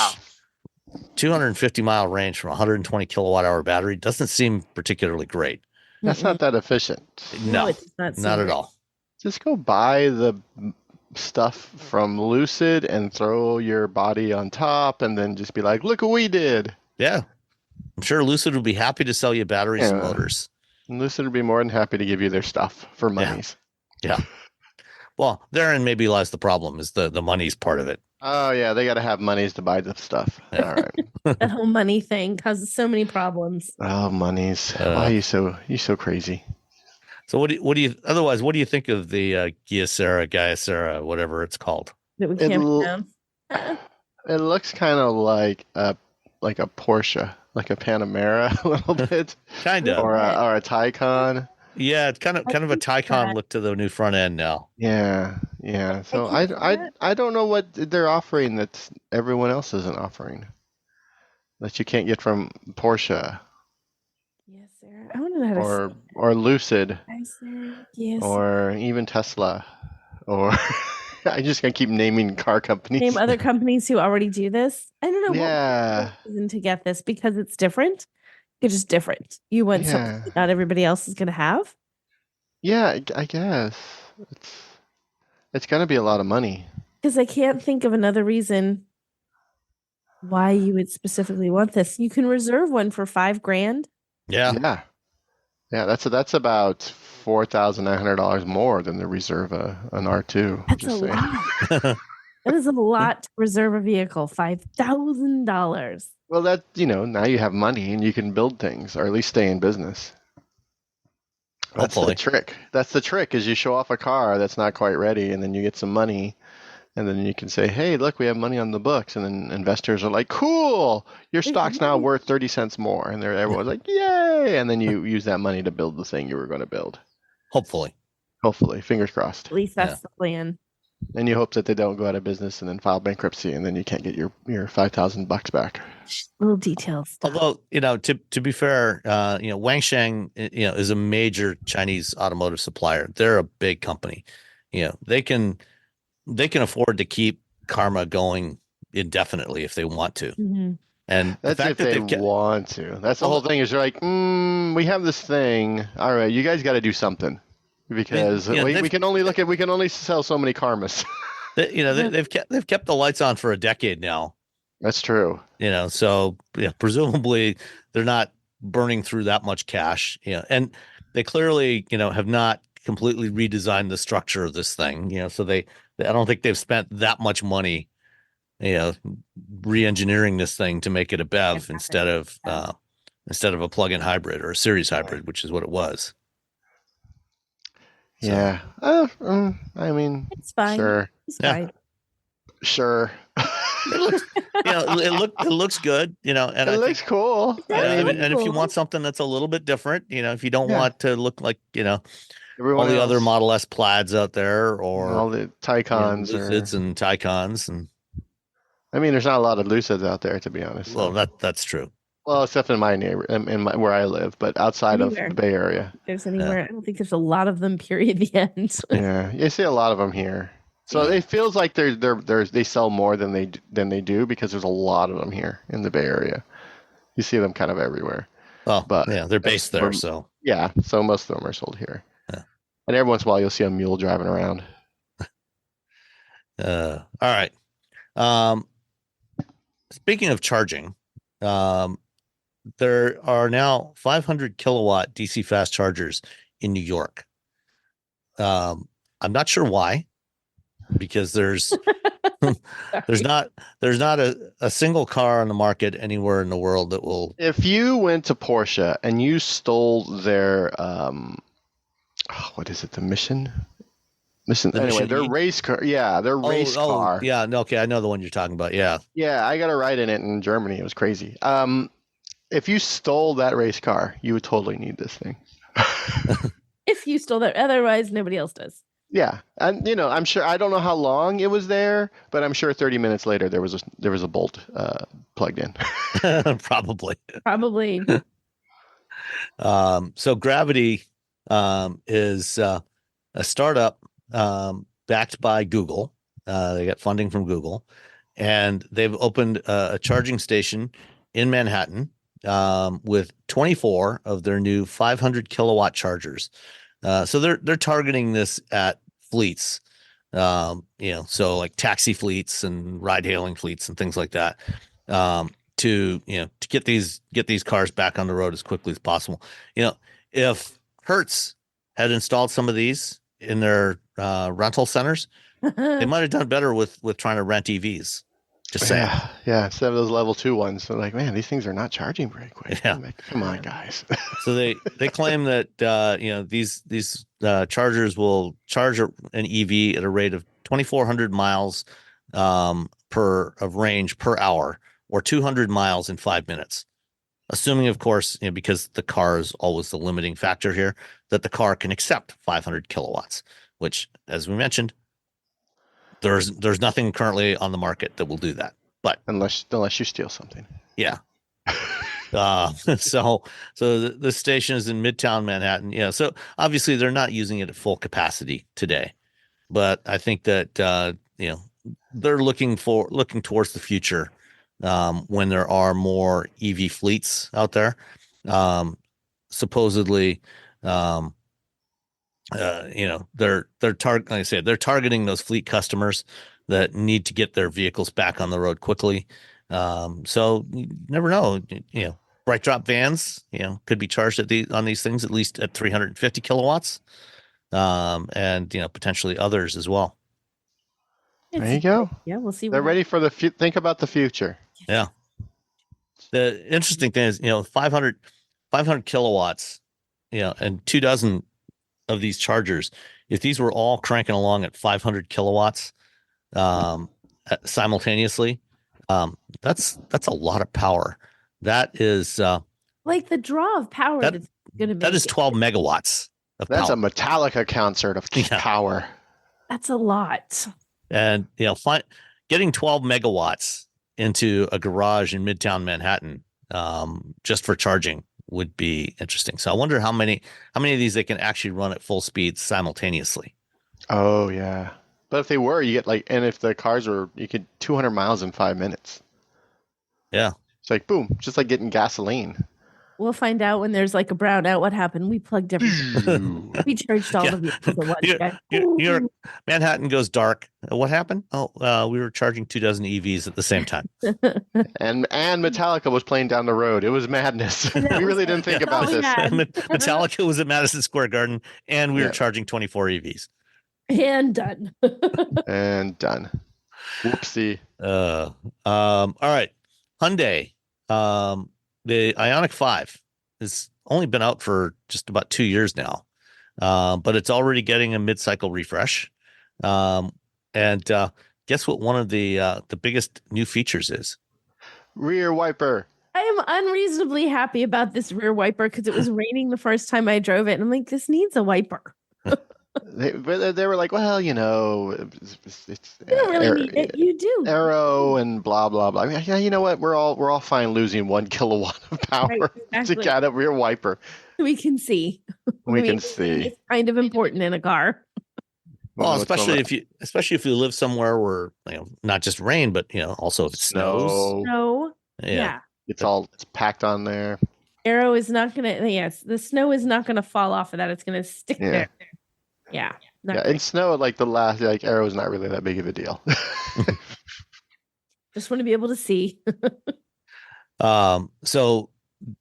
250 mile range from 120 kilowatt hour battery doesn't seem particularly great. That's not that efficient. No, it does not at all. Just go buy the stuff from Lucid and throw your body on top and then just be like, look what we did. Yeah. I'm sure Lucid would be happy to sell you batteries and motors. Lucid would be more than happy to give you their stuff for monies. Yeah. Well, therein maybe lies the problem, is the money's part of it. Oh, yeah. They got to have monies to buy the stuff. Yeah. All right. That whole money thing causes so many problems. Oh, monies. Why are you so crazy? So what do you think of the Gyesera, whatever it's called? That we can't pronounce. It looks kind of like a Porsche, like a Panamera a little bit. Kind of. Or a Taycan. Yeah, it's kind of a Taycan look to the new front end now. Yeah. So I don't know what they're offering that everyone else isn't offering, that you can't get from Porsche. Yes, sir. I want to know how to or Lucid. Yes. Or even Tesla. Or I just gonna keep naming car companies. Name other companies who already do this. I don't know. Yeah. What reason to get this, because it's different. It's just different. You want something that not everybody else is going to have. Yeah, I guess it's going to be a lot of money. Because I can't think of another reason why you would specifically want this. You can reserve one for $5,000. Yeah. That's about $4,900 more than the reserve an R2. That's a lot. That is a lot to reserve a vehicle. $5,000. Well, that now you have money and you can build things, or at least stay in business. That's the trick. Is you show off a car that's not quite ready, and then you get some money, And then you can say, hey, look, we have money on the books. And then investors are like, cool, your stock's now worth 30 cents more. And everyone's like, yay. And then you use that money to build the thing you were going to build. Hopefully. Hopefully. Fingers crossed. At least that's the plan. And you hope that they don't go out of business and then file bankruptcy, and then you can't get your $5,000 back. Little details. Although, to be fair, Wangsheng, is a major Chinese automotive supplier. They're a big company. They can afford to keep Karma going indefinitely if they want to. Mm-hmm. And that's if they want to. That's the whole thing. Is you're like, we have this thing. All right, you guys got to do something, because we can only sell so many Karmas. They've kept the lights on for a decade now. That's true. So presumably they're not burning through that much cash. And they clearly have not completely redesigned the structure of this thing. So I don't think they've spent that much money, re-engineering this thing to make it a BEV instead of a plug-in hybrid or a series hybrid, which is what it was. So. Yeah. I mean, it's fine. Sure. It's fine. Sure. It looks good, and it looks cool. And if you want something that's a little bit different, if you don't want to look like, everyone all the else, other Model S plaids out there, or all the Taycans, Lucids and Taycans, and I mean, there's not a lot of Lucids out there, to be honest. Well, that's true. Well, except in my where I live, but outside of the Bay Area, there's anywhere. I don't think there's a lot of them. Period. The end. Yeah, you see a lot of them here. So it feels like they sell more than they do, because there's a lot of them here in the Bay Area. You see them kind of everywhere. Oh, but they're based there, so yeah. So most of them are sold here. Yeah. And every once in a while, you'll see a mule driving around. All right. Speaking of charging, there are now 500 kilowatt DC fast chargers in New York. I'm not sure why, because there's not a single car on the market anywhere in the world that will. If you went to Porsche and you stole their what is it, the Mission? Their race car. Yeah, their race car. Yeah, no, okay, I know the one you're talking about. Yeah. Yeah, I got a ride in it in Germany. It was crazy. If you stole that race car, you would totally need this thing. If you stole that, otherwise nobody else does. Yeah, and I'm sure, I don't know how long it was there, but I'm sure 30 minutes later there was a bolt plugged in. Probably. So Gravity is a startup backed by Google. They got funding from Google, and they've opened a charging station in Manhattan with 24 of their new 500 kilowatt chargers. So they're targeting this at fleets, so like taxi fleets and ride hailing fleets and things like that, to get these cars back on the road as quickly as possible. If Hertz had installed some of these in their rental centers, they might have done better with trying to rent EVs. Just saying. Yeah. Instead of those level 2 ones, they're like, man, these things are not charging very quick. Yeah. Like, come on, guys. So they claim that these chargers will charge an EV at a rate of 2,400 miles of range per hour, or 200 miles in 5 minutes. Assuming, of course, because the car is always the limiting factor here, that the car can accept 500 kilowatts, which, as we mentioned, there's nothing currently on the market that will do that. But unless you steal something. Yeah. So the station is in Midtown Manhattan. Yeah. So obviously they're not using it at full capacity today, but I think that they're looking towards the future, when there are more EV fleets out there. Supposedly, they're targeting those fleet customers that need to get their vehicles back on the road quickly. So you never know, bright drop vans, could be charged on these things, at least at 350 kilowatts. And potentially others as well. There you go. Yeah, we'll see. They're ready for think about the future. Yeah. The interesting thing is, 500 kilowatts, and 24 of these chargers, if these were all cranking along at 500 kilowatts, simultaneously. That's a lot of power. That is Like the draw of power that that's going to make that is it. 12 megawatts of That's power. a Metallica concert of Yeah. power. That's a lot. And getting 12 megawatts into a garage in Midtown Manhattan just for charging would be interesting. So I wonder how many of these they can actually run at full speed simultaneously. Oh yeah. But if they were, you get and if the cars were, you could 200 miles in 5 minutes. Yeah. It's like boom, just like getting gasoline. We'll find out when there's like a brownout. What happened? We plugged everything. We charged all the vehicles at once, guys. New York, Manhattan goes dark. What happened? Oh, we were charging 2 dozen EVs at the same time. and Metallica was playing down the road. It was madness. We really didn't think about this. Metallica was at Madison Square Garden, and we were charging 24 EVs. And done. And done. Whoopsie. All right. Hyundai. The Ioniq 5 has only been out for just about 2 years now, but it's already getting a mid-cycle refresh. And guess what? One of the biggest new features is rear wiper. I am unreasonably happy about this rear wiper because it was raining the first time I drove it, and I'm like, this needs a wiper. They were like, well, it's you don't really need it. You do. Aero and blah blah blah. Yeah, you know what? We're all fine losing 1 kilowatt of power to get a rear wiper. We can see. We can see. It's kind of important in a car. Well, especially if you live somewhere where not just rain, but also if it snows. Snow. Yeah. It's packed on there. Aero is not gonna. Yes, the snow is not gonna fall off of that. It's gonna stick there. Yeah. And snow Aero is not really that big of a deal. Just want to be able to see. So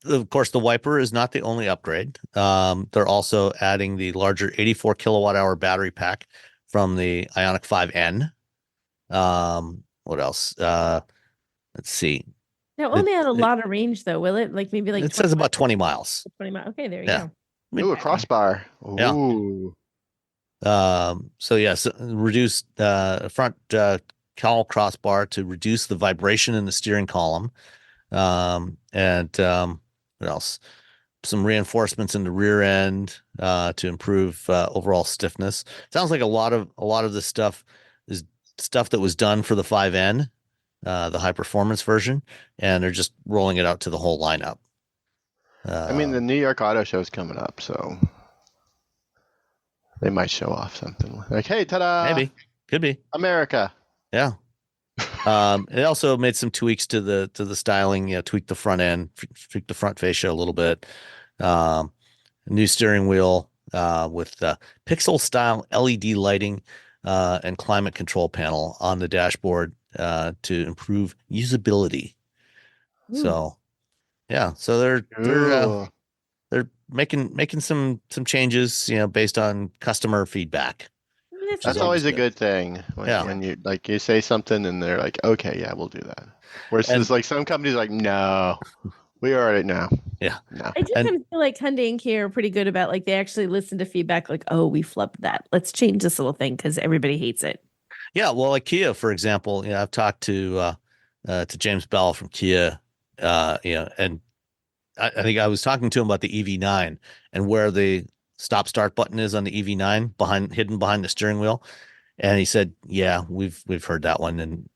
of course the wiper is not the only upgrade. They're also adding the larger 84 kilowatt hour battery pack from the Ioniq 5N. What else? Let's see. That won't add a lot of range though, will it? Like maybe it says about 20 miles. 20 miles. Okay, there you go. Ooh, a crossbar. Ooh. So yes, reduced front cowl crossbar to reduce the vibration in the steering column. And what else? Some reinforcements in the rear end to improve overall stiffness. Sounds like a lot of this stuff is stuff that was done for the 5N, the high performance version, and they're just rolling it out to the whole lineup. The New York Auto Show is coming up, so they might show off something like, "Hey, ta-da!" Maybe, could be America. Yeah. It also made some tweaks to the styling. Tweaked the front end, tweaked the front fascia a little bit. New steering wheel with pixel style LED lighting and climate control panel on the dashboard to improve usability. Ooh. So, yeah. So they're making some changes, based on customer feedback. That's always a good thing when you say something and they're like, okay, yeah, we'll do that. Whereas some companies are like, no, we already know. Yeah. No. I do kind of feel like Hyundai and Kia are pretty good about they actually listen to feedback like, oh, we flubbed that. Let's change this little thing because everybody hates it. Yeah. Well, like Kia, for example, I've talked to James Bell from Kia, and I think I was talking to him about the EV9 and where the stop start button is on the EV9 hidden behind the steering wheel. And he said, yeah, we've heard that one. And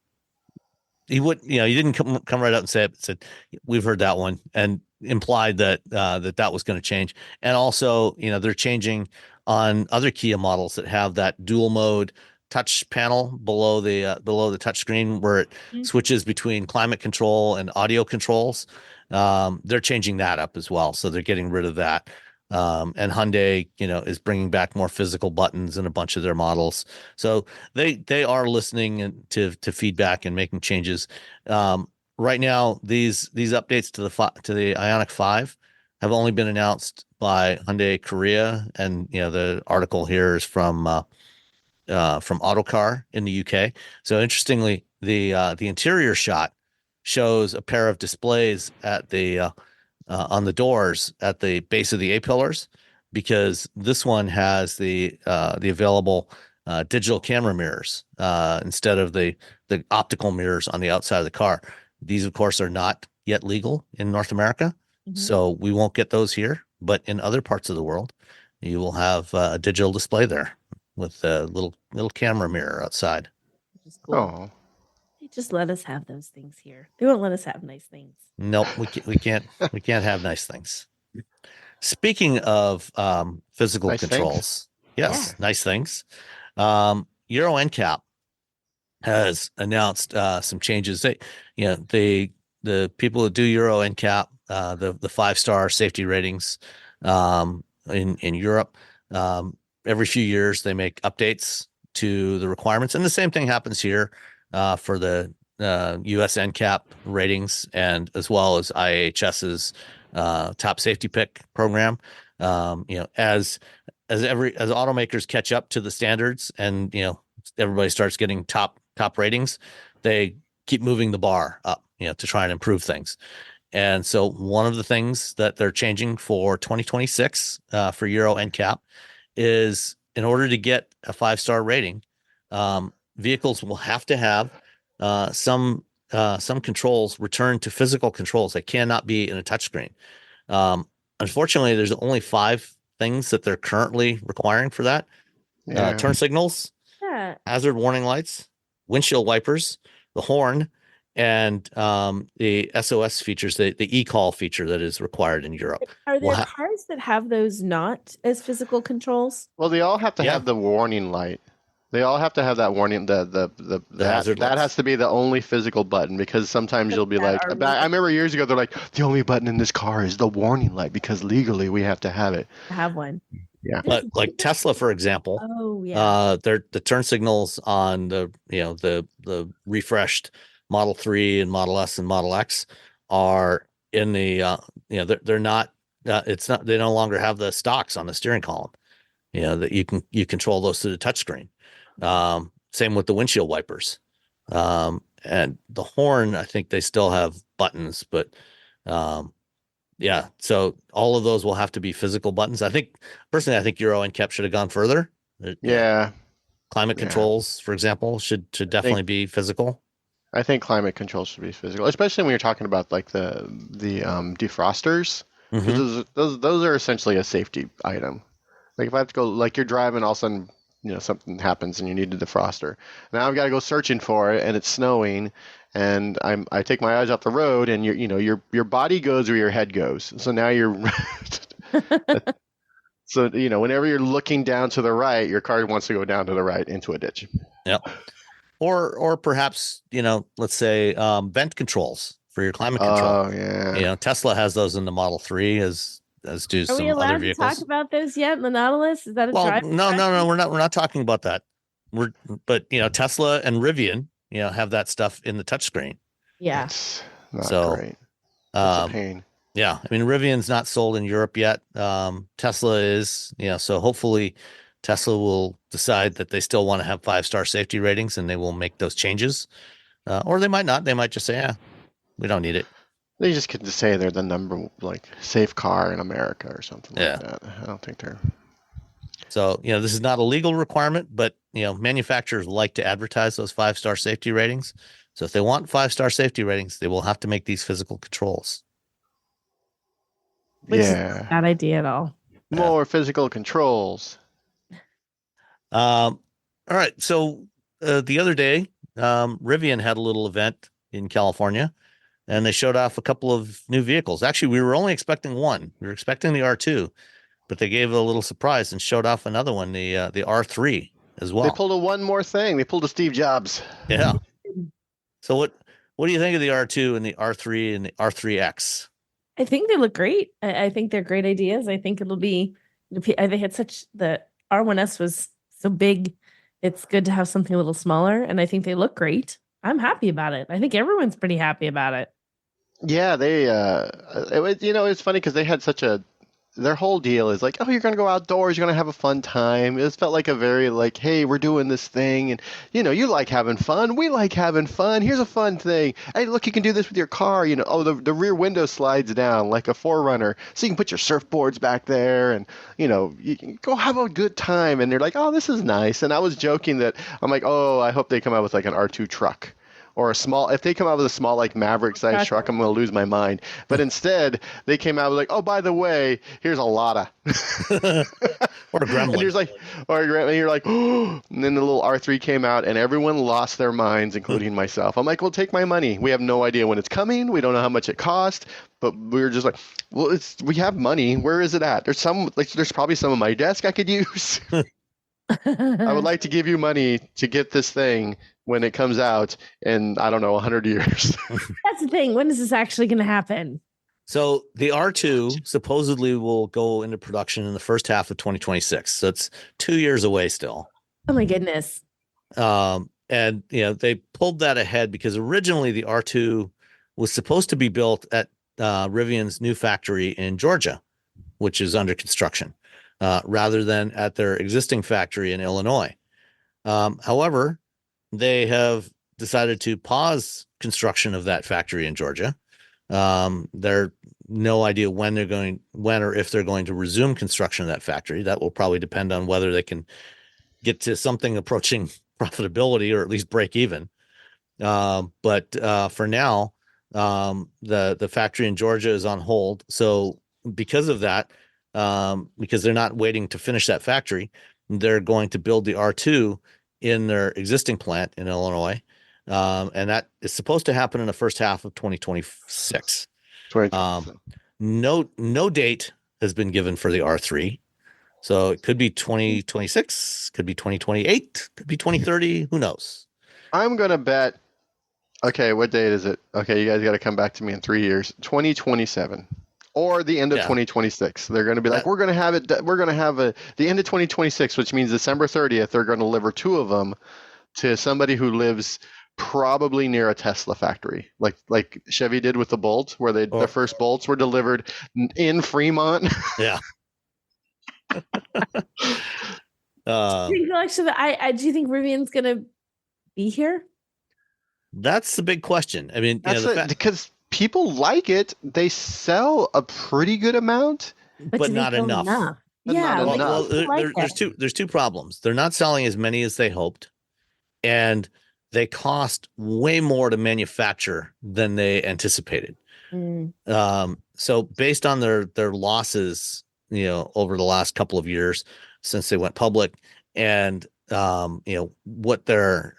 he didn't come right out and say it, but said, we've heard that one, and implied that that was going to change. And also, they're changing on other Kia models that have that dual mode touch panel below the touch screen where it switches between climate control and audio controls. They're changing that up as well. So they're getting rid of that. And Hyundai, is bringing back more physical buttons in a bunch of their models. So they are listening to feedback and making changes. Right now, these updates to the Ioniq 5 have only been announced by Hyundai Korea, and the article here is from Autocar in the UK. So interestingly, the interior shot shows a pair of displays at the on the doors at the base of the A-pillars, because this one has the available digital camera mirrors instead of the optical mirrors on the outside of the car. These, of course, are not yet legal in North America, so we won't get those here. But in other parts of the world, you will have a digital display there with a little camera mirror outside. Which is cool. Oh, They just let us have those things here. They won't let us have nice things. Nope, we can't have nice things. Speaking of physical Nice controls, yes, nice things. EuroNCAP has announced some changes. The people that do EuroNCAP, the 5-star safety ratings in Europe, every few years they make updates to the requirements, and the same thing happens here for the US NCAP ratings, and as well as IHS's top safety pick program. As automakers catch up to the standards, and everybody starts getting top ratings, they keep moving the bar up, to try and improve things. And so one of the things that they're changing for 2026 for EuroNCAP is, in order to get a 5-star rating, vehicles will have to have some controls returned to physical controls. They cannot be in a touchscreen. Unfortunately, there's only 5 things that they're currently requiring for that. Turn signals, hazard warning lights, windshield wipers, the horn, and the SOS features, the e-call feature that is required in Europe. Are there cars that have those not as physical controls? Well, they all have to have the warning light. They all have to have that warning. The hazard that lights. has to be the only physical button, because sometimes you'll be like, I remember years ago they're like, the only button in this car is the warning light because legally we have to have it. I have one. Yeah. Like Tesla, for example. Oh yeah. The turn signals on the refreshed Model 3 and Model S and Model X are in the they're not. It's not. They no longer have the stocks on the steering column. That you control those through the touchscreen. Same with the windshield wipers, and the horn. I think they still have buttons, but so all of those will have to be physical buttons. I think EuroNCAP should have gone further. Yeah. Climate controls, for example, should definitely be physical. I think climate control should be physical, especially when you're talking about like the defrosters. Because those are essentially a safety item. Like if I have to go, like you're driving, all of a sudden, something happens and you need a defroster. Now I've got to go searching for it, and it's snowing, and I take my eyes off the road, and your body goes where your head goes. So now you're so whenever you're looking down to the right, your car wants to go down to the right into a ditch. Yep. Or perhaps, let's say vent controls for your climate control. Oh yeah. Tesla has those in the Model 3 as do some other vehicles. Are we allowed to talk about those yet in the Nautilus? Is that a drive? No, we're not talking about that. But Tesla and Rivian, have that stuff in the touchscreen. Yeah. That's not great. That's a pain. Yeah. I mean, Rivian's not sold in Europe yet. Tesla is, so hopefully Tesla will decide that they still want to have 5-star safety ratings, and they will make those changes. Or they might not. They might just say, we don't need it. They just could say they're the number safe car in America or something like that. I don't think they're. So, this is not a legal requirement, but, manufacturers like to advertise those 5-star safety ratings. So if they want 5-star safety ratings, they will have to make these physical controls. Which is not a bad idea at all. More physical controls. All right. So the other day, Rivian had a little event in California, and they showed off a couple of new vehicles. Actually, we were only expecting one. We were expecting the R2, but they gave a little surprise and showed off another one, the R3 as well. They pulled one more thing. They pulled a Steve Jobs. Yeah. So what do you think of the R2 and the R3 and the R3X? I think they look great. I think they're great ideas. I think it'll be. They had the R1S was so big. It's good to have something a little smaller, and I think they look great. I'm happy about it. I think everyone's pretty happy about it. Yeah, they. It's funny because they had such a their whole deal is like, oh, you're gonna go outdoors, you're gonna have a fun time. It felt like a very like, hey, we're doing this thing, and you like having fun. We like having fun. Here's a fun thing. Hey, look, you can do this with your car. Oh, the rear window slides down like a Forerunner, so you can put your surfboards back there, and you can go have a good time. And they're like, oh, this is nice. And I was joking that I'm like, oh, I hope they come out with like an R2 truck. Or if they come out with a small like Maverick size truck, I'm going to lose my mind. But instead, they came out with like, oh, by the way, here's a Lotta. Or a Gremlin. And you're like, oh. And then the little R3 came out, and everyone lost their minds, including myself. I'm like, well, take my money. We have no idea when it's coming. We don't know how much it cost. But we were just like, well, we have money. Where is it at? There's probably some on my desk I could use. I would like to give you money to get this thing when it comes out in, I don't know, 100 years. That's the thing. When is this actually going to happen? So the R2 supposedly will go into production in the first half of 2026. So it's 2 years away still. Oh my goodness. And they pulled that ahead because originally the R2 was supposed to be built at Rivian's new factory in Georgia, which is under construction, rather than at their existing factory in Illinois. However, they have decided to pause construction of that factory in Georgia. They're no idea when or if they're going to resume construction of that factory. That will probably depend on whether they can get to something approaching profitability or at least break even. But for now, the factory in Georgia is on hold. So because of that, because they're not waiting to finish that factory, they're going to build the R2 in their existing plant in Illinois. And that is supposed to happen in the first half of 2026. No date has been given for the R3. So it could be 2026, could be 2028, could be 2030. Who knows? I'm going to bet. Okay, what date is it? Okay, you guys got to come back to me in 3 years. 2027. Or the end of 2026. They're going to be like, we're going to have it. We're going to have the end of 2026, which means December 30th. They're going to deliver 2 of them to somebody who lives probably near a Tesla factory, like Chevy did with the Bolt, where their first Bolts were delivered in Fremont. Yeah. Do you think Rivian's going to be here? That's the big question. I mean, because people like it, they sell a pretty good amount, but not enough. There's two problems. They're not selling as many as they hoped, and they cost way more to manufacture than they anticipated. So based on their losses, over the last couple of years since they went public, and what their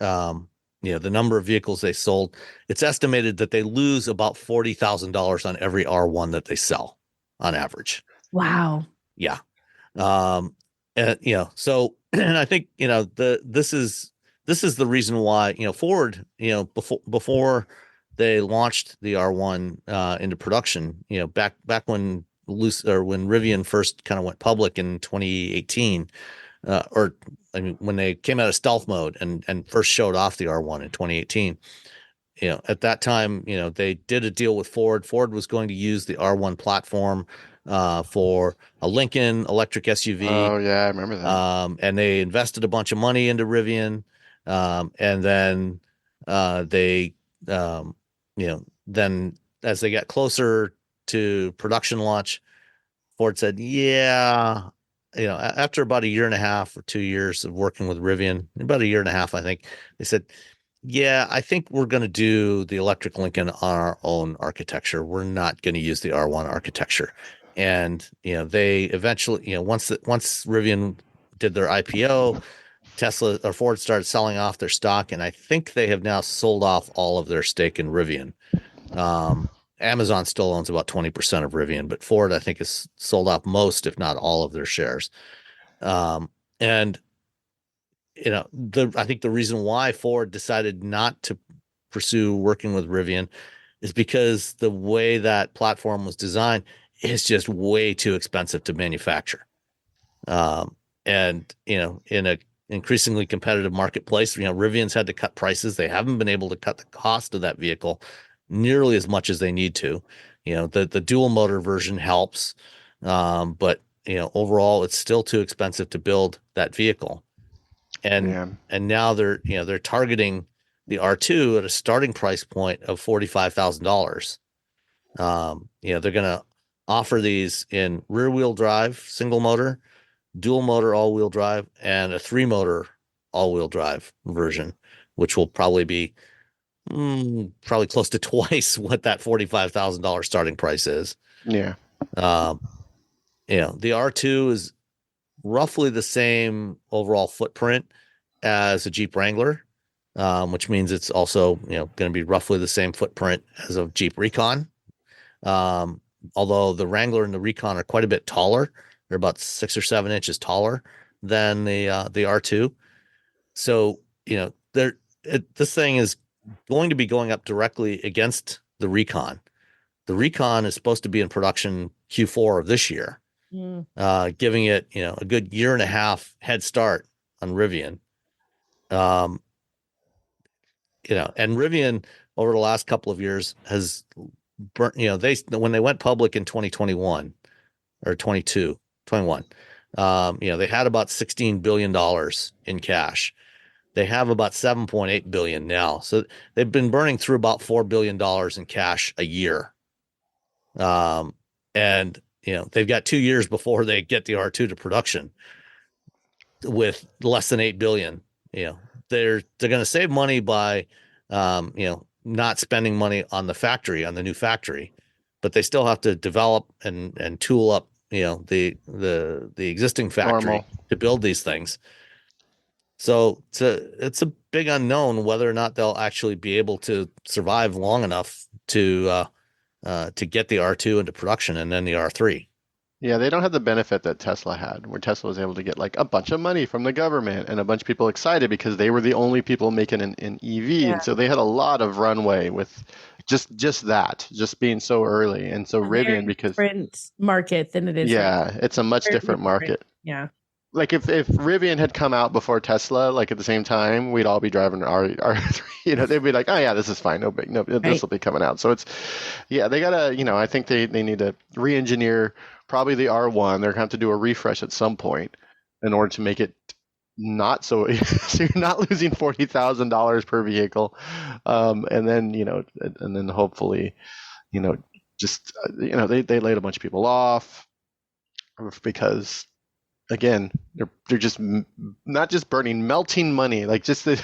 the number of vehicles they sold, it's estimated that they lose about $40,000 on every R1 that they sell on average. Wow. Yeah. So, and I think, this is the reason why, Ford, before they launched the R1 into production, back when Rivian first kind of went public in 2018, when they came out of stealth mode and first showed off the R1 in 2018, at that time, they did a deal with Ford. Ford was going to use the R1 platform for a Lincoln electric SUV. Oh yeah, I remember that. And they invested a bunch of money into Rivian. And then then as they got closer to production launch, Ford said, after about a year and a half or 2 years of working with Rivian, about a year and a half, I think, they said, I think we're going to do the electric Lincoln on our own architecture. We're not going to use the R1 architecture. And, they eventually, once Rivian did their IPO, Tesla or Ford started selling off their stock. And I think they have now sold off all of their stake in Rivian. Amazon still owns about 20% of Rivian, but Ford, I think, has sold off most, if not all, of their shares. I think the reason why Ford decided not to pursue working with Rivian is because the way that platform was designed is just way too expensive to manufacture. In a increasingly competitive marketplace, Rivian's had to cut prices. They haven't been able to cut the cost of that vehicle nearly as much as they need to. The dual motor version helps. But overall, it's still too expensive to build that vehicle. And now they're targeting the R2 at a starting price point of $45,000. They're going to offer these in rear wheel drive, single motor, dual motor, all wheel drive, and a 3-motor all wheel drive version, which will probably be probably close to twice what that $45,000 starting price is. Yeah. The R2 is roughly the same overall footprint as a Jeep Wrangler, which means it's also, going to be roughly the same footprint as a Jeep Recon. Although the Wrangler and the Recon are quite a bit taller. They're about 6 or 7 inches taller than the R2. So, this thing is going to be going up directly against the Recon. The Recon is supposed to be in production Q4 of this year, giving it, a good year and a half head start on Rivian. And Rivian over the last couple of years has burnt, when they went public in 2021 or 21, they had about $16 billion in cash. They have about 7.8 billion now. So they've been burning through about $4 billion in cash a year. And they've got 2 years before they get the R2 to production with less than 8 billion. They're going to save money by, not spending money on the new factory, but they still have to develop and tool up, the existing factory to build these things. So it's a big unknown whether or not they'll actually be able to survive long enough to get the R2 into production and then the R3. Yeah, they don't have the benefit that Tesla had, where Tesla was able to get like a bunch of money from the government and a bunch of people excited because they were the only people making an EV. Yeah. And so they had a lot of runway with just being so early. And so Rivian, because different market than it is. Yeah, right it's a much different market. Yeah. Like if Rivian had come out before Tesla, like at the same time, we'd all be driving R3. They'd be like, oh yeah, this is fine, this will be coming out. So they gotta, I think they need to re-engineer probably the R1. They're gonna have to do a refresh at some point in order to make it not so you're not losing $40,000 per vehicle, and then hopefully, they laid a bunch of people off because. Again, they're just not just melting money, like just the.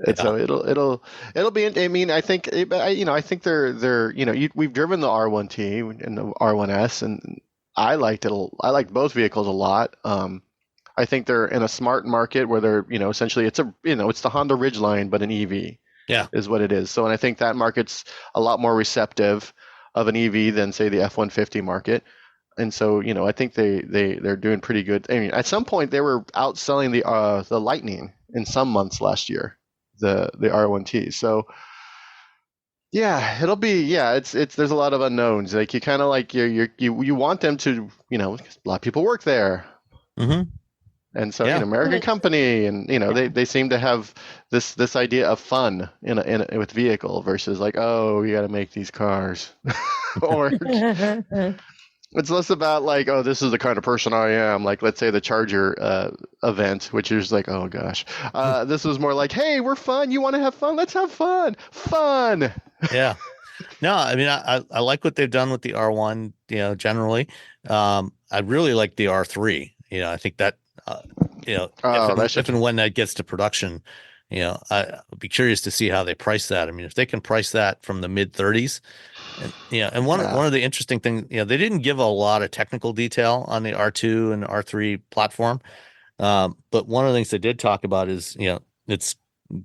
And so it'll be. I mean, I think I think they're we've driven the R1T and the R1S, and I liked it. I liked both vehicles a lot. I think they're in a smart market where they're essentially it's the Honda Ridgeline but an EV. Yeah, is what it is. So, and I think that market's a lot more receptive of an EV than say the F-150 market. And so, I think they're doing pretty good. I mean, at some point they were outselling the Lightning in some months last year, the R1T. So, yeah, it'll be it's there's a lot of unknowns. Like you kind of like you want them to a lot of people work there, and so an American company, and they seem to have this idea of fun with vehicle versus like, oh, you got to make these cars, or. It's less about like, oh, this is the kind of person I am. Like, let's say the Charger event, which is like, oh gosh, this was more like, hey, we're fun. You want to have fun? Let's have fun. Fun. Yeah. No, I mean, I like what they've done with the R1. Generally, I really like the R3. I think that if and when that gets to production, I'd be curious to see how they price that. I mean, if they can price that from the mid 30s. And one of the interesting things, they didn't give a lot of technical detail on the R2 and R3 platform. But one of the things they did talk about is, it's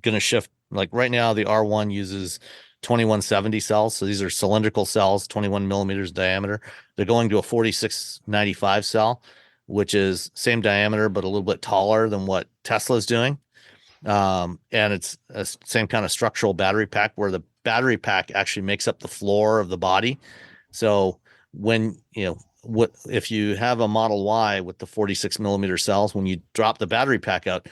going to shift. Like right now, the R1 uses 2170 cells. So these are cylindrical cells, 21 millimeters diameter. They're going to a 4695 cell, which is same diameter, but a little bit taller than what Tesla's doing. And it's a same kind of structural battery pack where the battery pack actually makes up the floor of the body. So when, if you have a Model Y with the 46 millimeter cells, when you drop the battery pack out,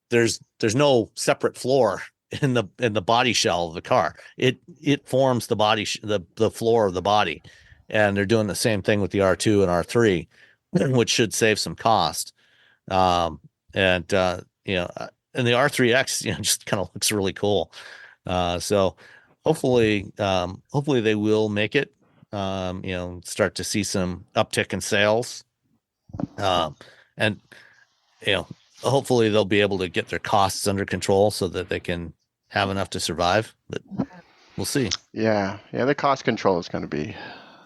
there's no separate floor in the body shell of the car. It forms the body, the floor of the body. and they're doing the same thing with the R2 and R3, which should save some cost. And and the R3X, just kind of looks really cool. So hopefully they will make it. Start to see some uptick in sales. And hopefully they'll be able to get their costs under control so that they can have enough to survive. But we'll see. Yeah, the cost control is going to be.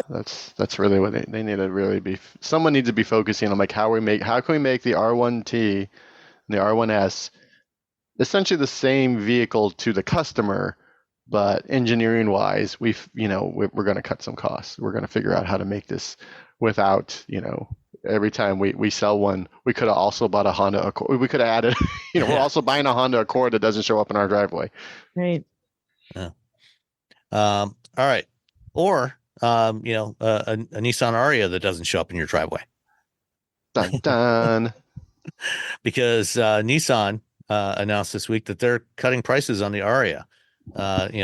That's really what they need to really be. Someone needs to be focusing on, like, how can we make the R1T and the R1S essentially the same vehicle to the customer, but engineering wise, we're going to cut some costs. We're going to figure out how to make this without, every time we sell one, we could have also bought a Honda Accord. We could have added, we're also buying a Honda Accord that doesn't show up in our driveway. Right. Yeah. All right. Or, a Nissan Ariya that doesn't show up in your driveway. Dun, dun. Because Nissan announced this week that they're cutting prices on the Ariya,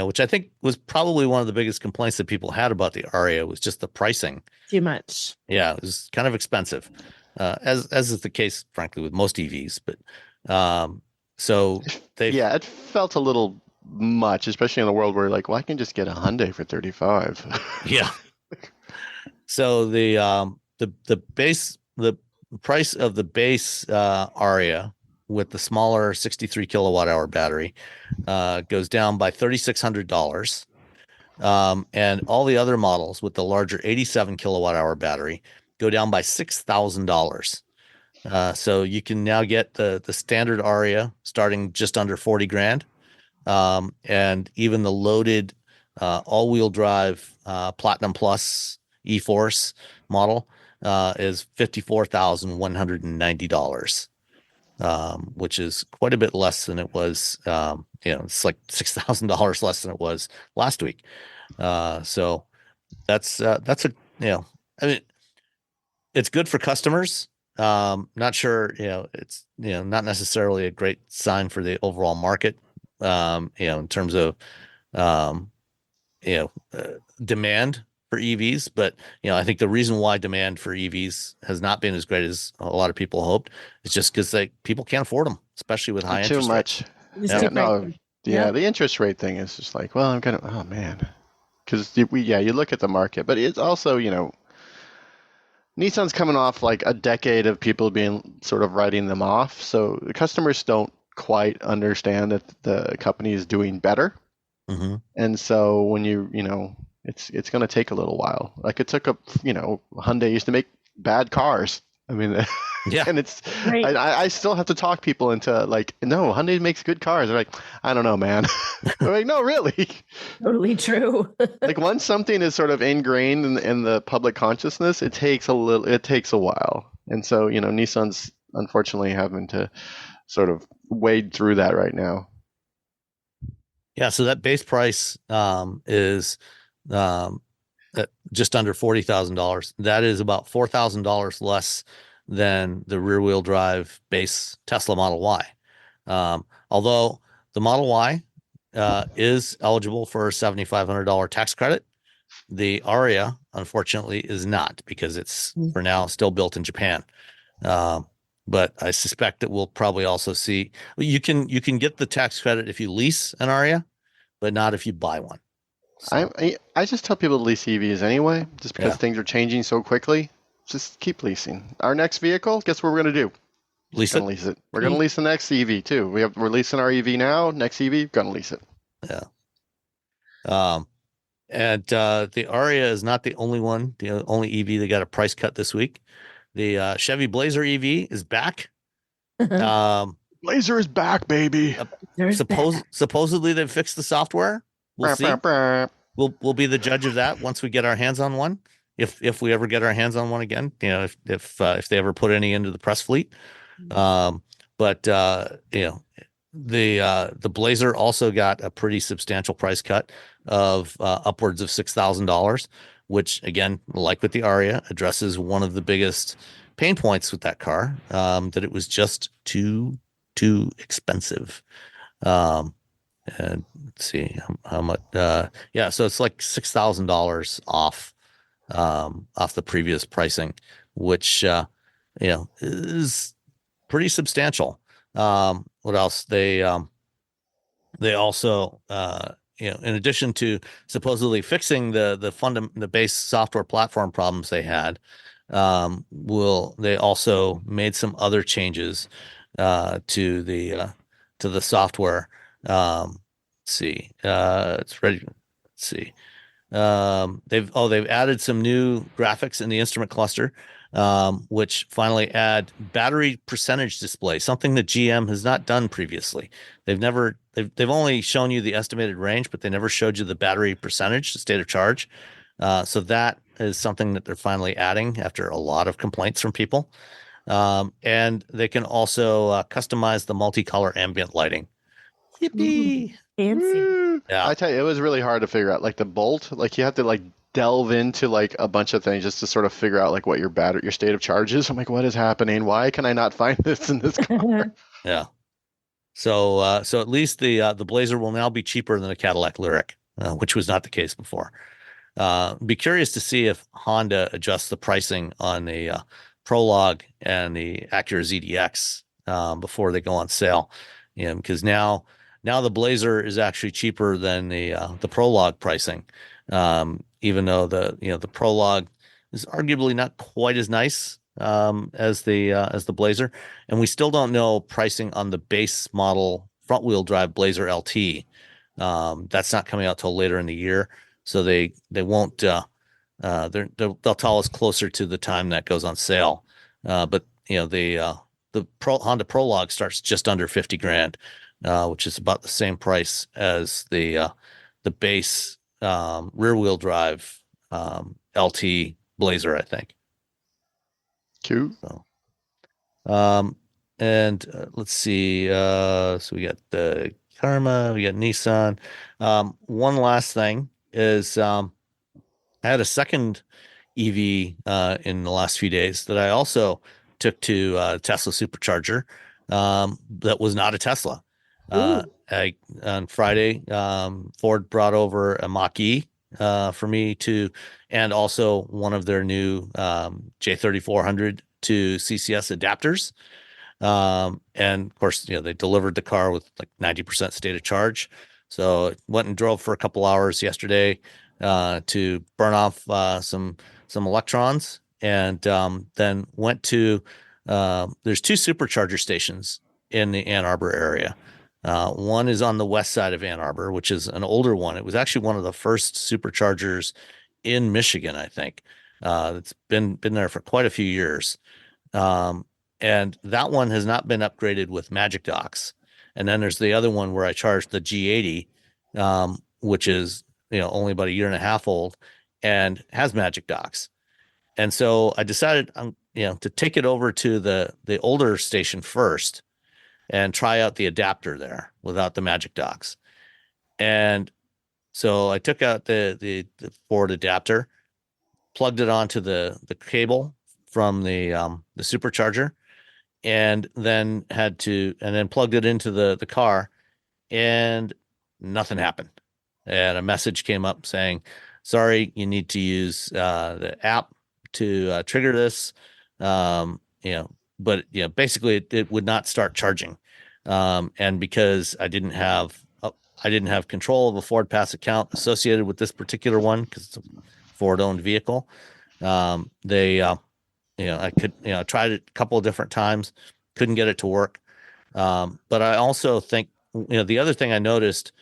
which I think was probably one of the biggest complaints that people had about the Ariya was just the pricing. Too much. Yeah, it was kind of expensive, as is the case, frankly, with most EVs. But so it felt a little much, especially in a world where, like, well, I can just get a Hyundai for 35. Yeah. So the price of the base Ariya with the smaller 63 kilowatt hour battery goes down by $3,600. And all the other models with the larger 87 kilowatt hour battery go down by $6,000. So you can now get the standard Ariya starting just under 40 grand. And even the loaded all-wheel drive Platinum Plus E-Force model is $54,190, which is quite a bit less than it was. It's like $6,000 less than it was last week. So that's I mean, it's good for customers. Not sure, it's, not necessarily a great sign for the overall market, in terms of, demand for EVs. But, I think the reason why demand for EVs has not been as great as a lot of people hoped is just because people can't afford them, especially with high interest rates. Too much. The interest rate thing is just like, well, oh man, because you look at the market, but it's also, Nissan's coming off like a decade of people being sort of writing them off, so the customers don't quite understand that the company is doing better. Mm-hmm. And so when it's going to take a little while. Like it took Hyundai used to make bad cars. I mean, yeah, and it's Right. I still have to talk people into, like, no, Hyundai makes good cars. They're like, I don't know, man. I'm like, no, really. Totally true. Like, once something is sort of ingrained in the public consciousness, it takes a while. And so, Nissan's unfortunately having to sort of wade through that right now. Yeah. So that base price is just under $40,000. That is about $4,000 less than the rear wheel drive base Tesla Model Y. Although the Model Y is eligible for a $7,500 tax credit, the Ariya unfortunately is not, because it's for now still built in Japan. But I suspect that we'll probably also see, you can get the tax credit if you lease an Ariya, but not if you buy one. So. I just tell people to lease EVs anyway, just because things are changing so quickly. Just keep leasing. Our next vehicle, guess what we're going to do? Lease it. We're going to lease the next EV too. We're leasing our EV now. Next EV, going to lease it. Yeah. And the Ariya is not the only one, the only EV that got a price cut this week. The Chevy Blazer EV is back. Blazer is back, baby. Supposedly they've fixed the software. We'll see. We'll be the judge of that once we get our hands on one. If we ever get our hands on one again, if they ever put any into the press fleet. The Blazer also got a pretty substantial price cut of upwards of $6,000, which, again, like with the Ariya, addresses one of the biggest pain points with that car, that it was just too expensive. And let's see how much. So it's like $6,000 off off the previous pricing, which is pretty substantial. What else? They also in addition to supposedly fixing the base software platform problems they had, they also made some other changes to the software. Let's see. It's ready. Let's see. They've added some new graphics in the instrument cluster, which finally add battery percentage display, something that GM has not done previously. They've only shown you the estimated range, but they never showed you the battery percentage, the state of charge. So that is something that they're finally adding after a lot of complaints from people. And they can also customize the multicolor ambient lighting. Yippee! Fancy. Yeah. I tell you, it was really hard to figure out. Like the bolt, like you have to like delve into like a bunch of things just to sort of figure out like what your state of charge is. I'm like, what is happening? Why can I not find this in this car? Yeah. So at least the Blazer will now be cheaper than a Cadillac Lyriq, which was not the case before. Be curious to see if Honda adjusts the pricing on the Prologue and the Acura ZDX before they go on sale. Because now the Blazer is actually cheaper than the Prologue pricing, even though the Prologue is arguably not quite as nice as the Blazer, and we still don't know pricing on the base model front wheel drive Blazer LT. That's not coming out till later in the year, so they won't. They'll tell us closer to the time that goes on sale. But the Honda Prologue starts just under 50 grand, which is about the same price as the base rear wheel drive LT Blazer, I think. Cool. So, let's see. So we got the Karma, we got Nissan. One last thing is I had a second EV in the last few days that I also took to Tesla Supercharger. That was not a Tesla. On Friday, Ford brought over a Mach-E for me and also one of their new J3400 to CCS adapters. And of course, they delivered the car with like 90% state of charge. So I went and drove for a couple hours yesterday to burn off some electrons, and then went to there's two supercharger stations in the Ann Arbor area. One is on the west side of Ann Arbor, which is an older one. It was actually one of the first superchargers in Michigan, I think. It's been there for quite a few years. And that one has not been upgraded with Magic Docks. And then there's the other one where I charged the G80, which is only about a year and a half old and has Magic Docks. And so I decided to take it over to the older station first and try out the adapter there without the Magic Docks. And so I took out the Ford adapter, plugged it onto the cable from the supercharger, and then plugged it into the car, and nothing happened. And a message came up saying, sorry, you need to use the app to trigger this. But basically it would not start charging. And because I didn't have control of a Ford Pass account associated with this particular one, because it's a Ford owned vehicle, I tried it a couple of different times, couldn't get it to work. But I also think, the other thing I noticed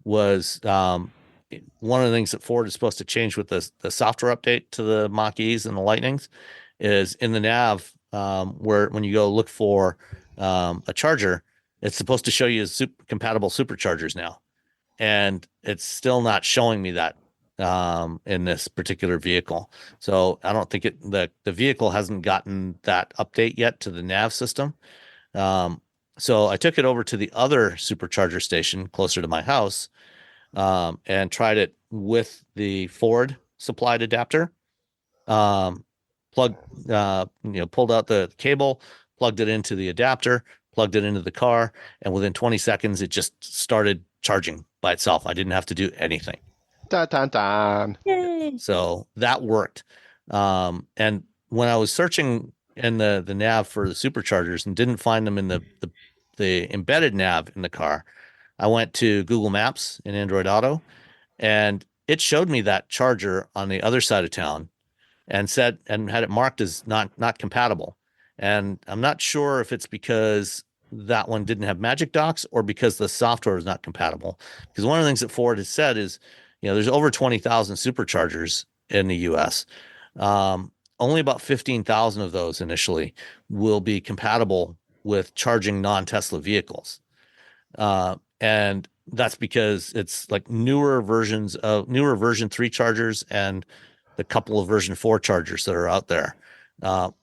was one of the things that Ford is supposed to change with the software update to the Mach-E's and the Lightnings is in the nav, where when you go look for a charger, it's supposed to show you compatible superchargers now. And it's still not showing me that in this particular vehicle. So I don't think the vehicle hasn't gotten that update yet to the nav system. So I took it over to the other supercharger station closer to my house, and tried it with the Ford supplied adapter. Pulled out the cable, plugged it into the adapter, plugged it into the car, and within 20 seconds, it just started charging by itself. I didn't have to do anything. Dun, dun, dun. Yay. So that worked. And when I was searching in the nav for the superchargers and didn't find them in the embedded nav in the car, I went to Google Maps in Android Auto, and it showed me that charger on the other side of town and said and had it marked as not compatible. And I'm not sure if it's because that one didn't have Magic Docks or because the software is not compatible. Because one of the things that Ford has said is, there's over 20,000 superchargers in the US. Only about 15,000 of those initially will be compatible with charging non-Tesla vehicles. And that's because it's like newer version 3 chargers and the couple of version 4 chargers that are out there.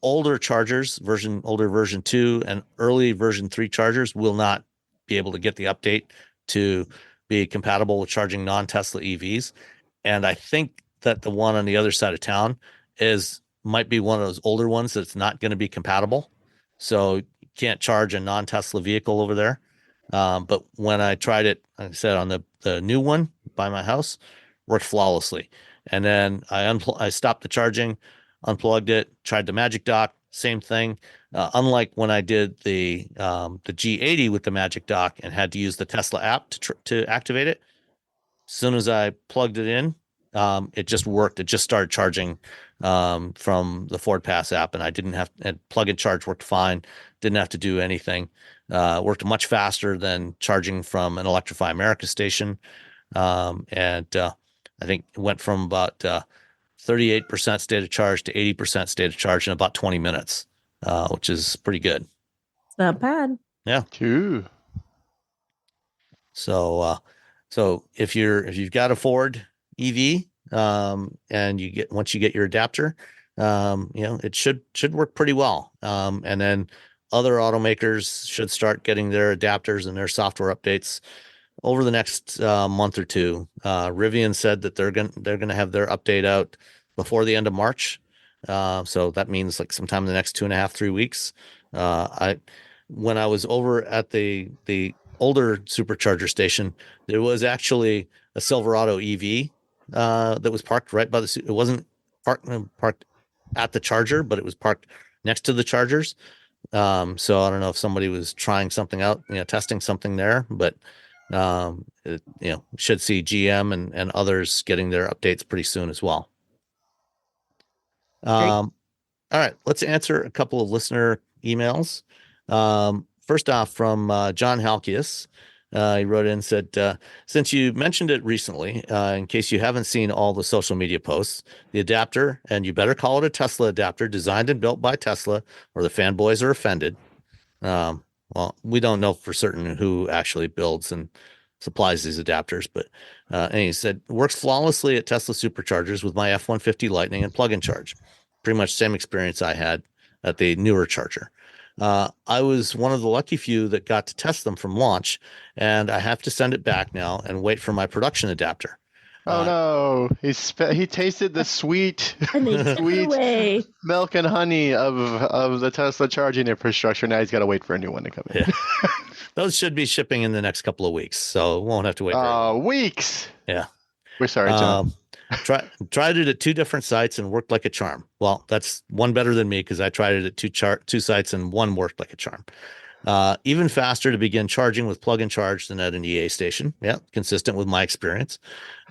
Older chargers, older version 2 and early version 3 chargers will not be able to get the update to be compatible with charging non-Tesla EVs. And I think that the one on the other side of town might be one of those older ones that's not going to be compatible. So you can't charge a non-Tesla vehicle over there. But when I tried it, like I said, on the new one by my house, worked flawlessly. And then I stopped the charging, unplugged it, tried the Magic Dock, same thing. Unlike when I did the G80 with the Magic Dock and had to use the Tesla app to activate it, as soon as I plugged it in, it just worked. It just started charging from the Ford Pass app, and I didn't have and plug and charge worked fine. Didn't have to do anything. Worked much faster than charging from an Electrify America station. I think it went from about 38% state of charge to 80% state of charge in about 20 minutes, which is pretty good. It's not bad. Yeah. Cool. So if you've got a Ford EV, and once you get your adapter, it should work pretty well. And then other automakers should start getting their adapters and their software updates over the next month or two. Rivian said that they're gonna have their update out before the end of March. So that means like sometime in the next 2.5-3 weeks. When I was over at the older supercharger station, there was actually a Silverado EV that was parked right by it wasn't parked at the charger, but it was parked next to the chargers. So I don't know if somebody was trying something out, testing something there, but should see GM and others getting their updates pretty soon as well. All right, let's answer a couple of listener emails. First off, from John Halkias. He wrote in and said, since you mentioned it recently, in case you haven't seen all the social media posts, the adapter, and you better call it a Tesla adapter designed and built by Tesla, or the fanboys are offended. Well, we don't know for certain who actually builds and supplies these adapters, but and he said, works flawlessly at Tesla Superchargers with my F-150 Lightning and plug-in charge. Pretty much same experience I had at the newer charger. I was one of the lucky few that got to test them from launch, and I have to send it back now and wait for my production adapter. Oh no! He tasted the sweet, And they took it away. milk and honey of the Tesla charging infrastructure. Now he's got to wait for a new one to come in. Yeah. Those should be shipping in the next couple of weeks, so won't have to wait. Weeks. Yeah. We're sorry, John. Tried it at 2 different sites and worked like a charm. Well, that's one better than me because I tried it at 2 sites and one worked like a charm. Even faster to begin charging with plug and charge than at an EA station. Yeah, consistent with my experience.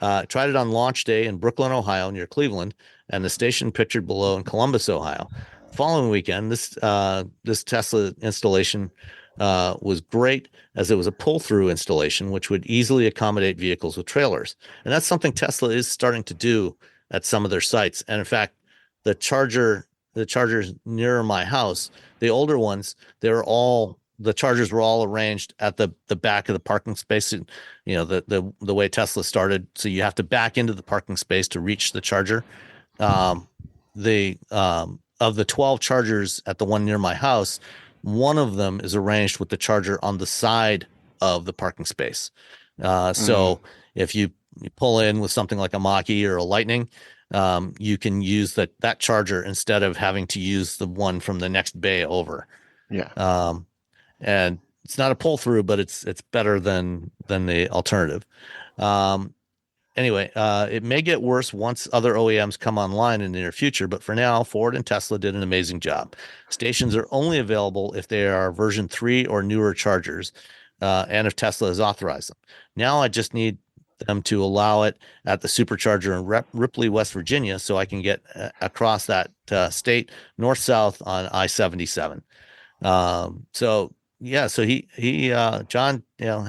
Tried it on launch day in Brooklyn, Ohio, near Cleveland, and the station pictured below in Columbus, Ohio. Following weekend, this Tesla installation was great, as it was a pull-through installation, which would easily accommodate vehicles with trailers. And that's something Tesla is starting to do at some of their sites. And in fact, the chargers near my house, the older ones, the chargers were all arranged at the back of the parking space. The way Tesla started, so you have to back into the parking space to reach the charger. Of the 12 chargers at the one near my house, one of them is arranged with the charger on the side of the parking space. So if you pull in with something like a Mach-E or a Lightning, you can use that charger instead of having to use the one from the next bay over. Yeah. And it's not a pull through, but it's better than the alternative. anyway, it may get worse once other OEMs come online in the near future, but for now, Ford and Tesla did an amazing job. Stations are only available if they are version 3 or newer chargers, and if Tesla has authorized them. Now I just need them to allow it at the Supercharger in Ripley, West Virginia, so I can get across that state north-south on I-77. So yeah, so John,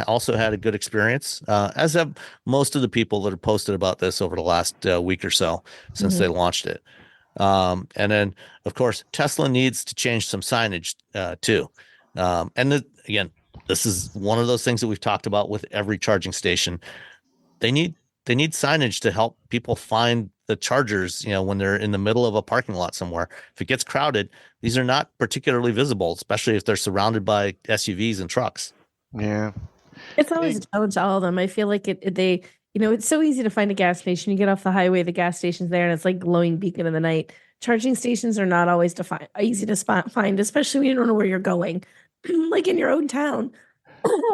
also had a good experience, as have most of the people that have posted about this over the last week or so since they launched it. And then, of course, Tesla needs to change some signage too. Again, this is one of those things that we've talked about with every charging station. They need signage to help people find the chargers, when they're in the middle of a parking lot somewhere. If it gets crowded, these are not particularly visible, especially if they're surrounded by SUVs and trucks. Yeah. It's always a challenge to all of them. I feel like it's so easy to find a gas station. You get off the highway, the gas station's there, and it's like glowing beacon in the night. Charging stations are not always easy to find, especially when you don't know where you're going, like in your own town.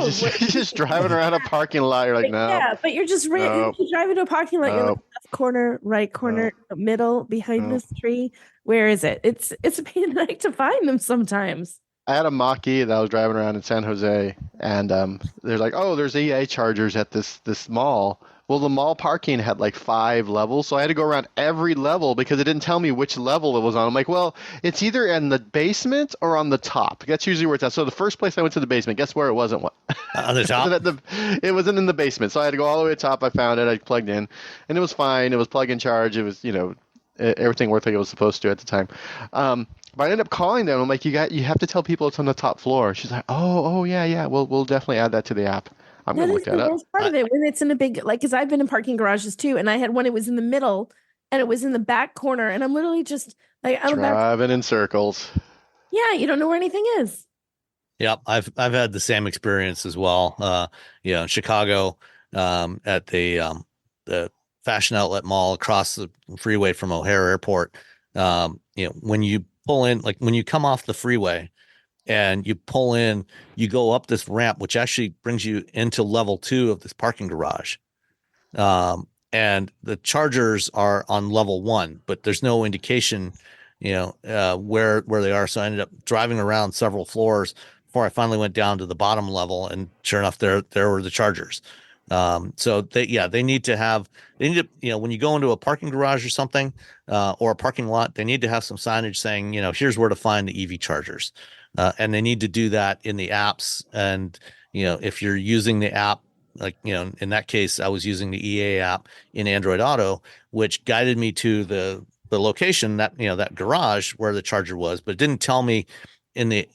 just driving around a parking lot. You're like, no. Yeah, but you're just you're driving to a parking lot. You're like left corner, right corner, middle, behind this tree. Where is it? It's a pain in the neck to find them sometimes. I had a Mach-E that I was driving around in San Jose, and they're like, oh, there's EA chargers at this mall. Well, the mall parking had like 5 levels, so I had to go around every level because it didn't tell me which level it was on. I'm like, well, it's either in the basement or on the top. That's usually where it's at. So the first place I went to the basement, guess where it wasn't? On the top? It wasn't in the basement, so I had to go all the way to the top. I found it. I plugged in, and it was fine. It was plug and charge. It was, everything worked like it was supposed to at the time. But I ended up calling them. I'm like, you have to tell people it's on the top floor. She's like, oh yeah. We'll definitely add that to the app. I'm gonna look that up. That's part of it when it's in a big, because I've been in parking garages too, and I had one. It was in the middle, and it was in the back corner, and I'm literally just like I'm driving in circles. Yeah, you don't know where anything is. Yep, I've had the same experience as well. In Chicago, at the Fashion Outlet Mall across the freeway from O'Hare Airport. When you pull in, like when you come off the freeway and you pull in, you go up this ramp, which actually brings you into level 2 of this parking garage. And the chargers are on level 1, but there's no indication, where they are. So I ended up driving around several floors before I finally went down to the bottom level, and sure enough, there were the chargers. So they need to, when you go into a parking garage or something, or a parking lot, they need to have some signage saying, here's where to find the EV chargers. And they need to do that in the apps. And, if you're using the app, like, in that case, I was using the EA app in Android Auto, which guided me to the location that, that garage where the charger was, but it didn't tell me in the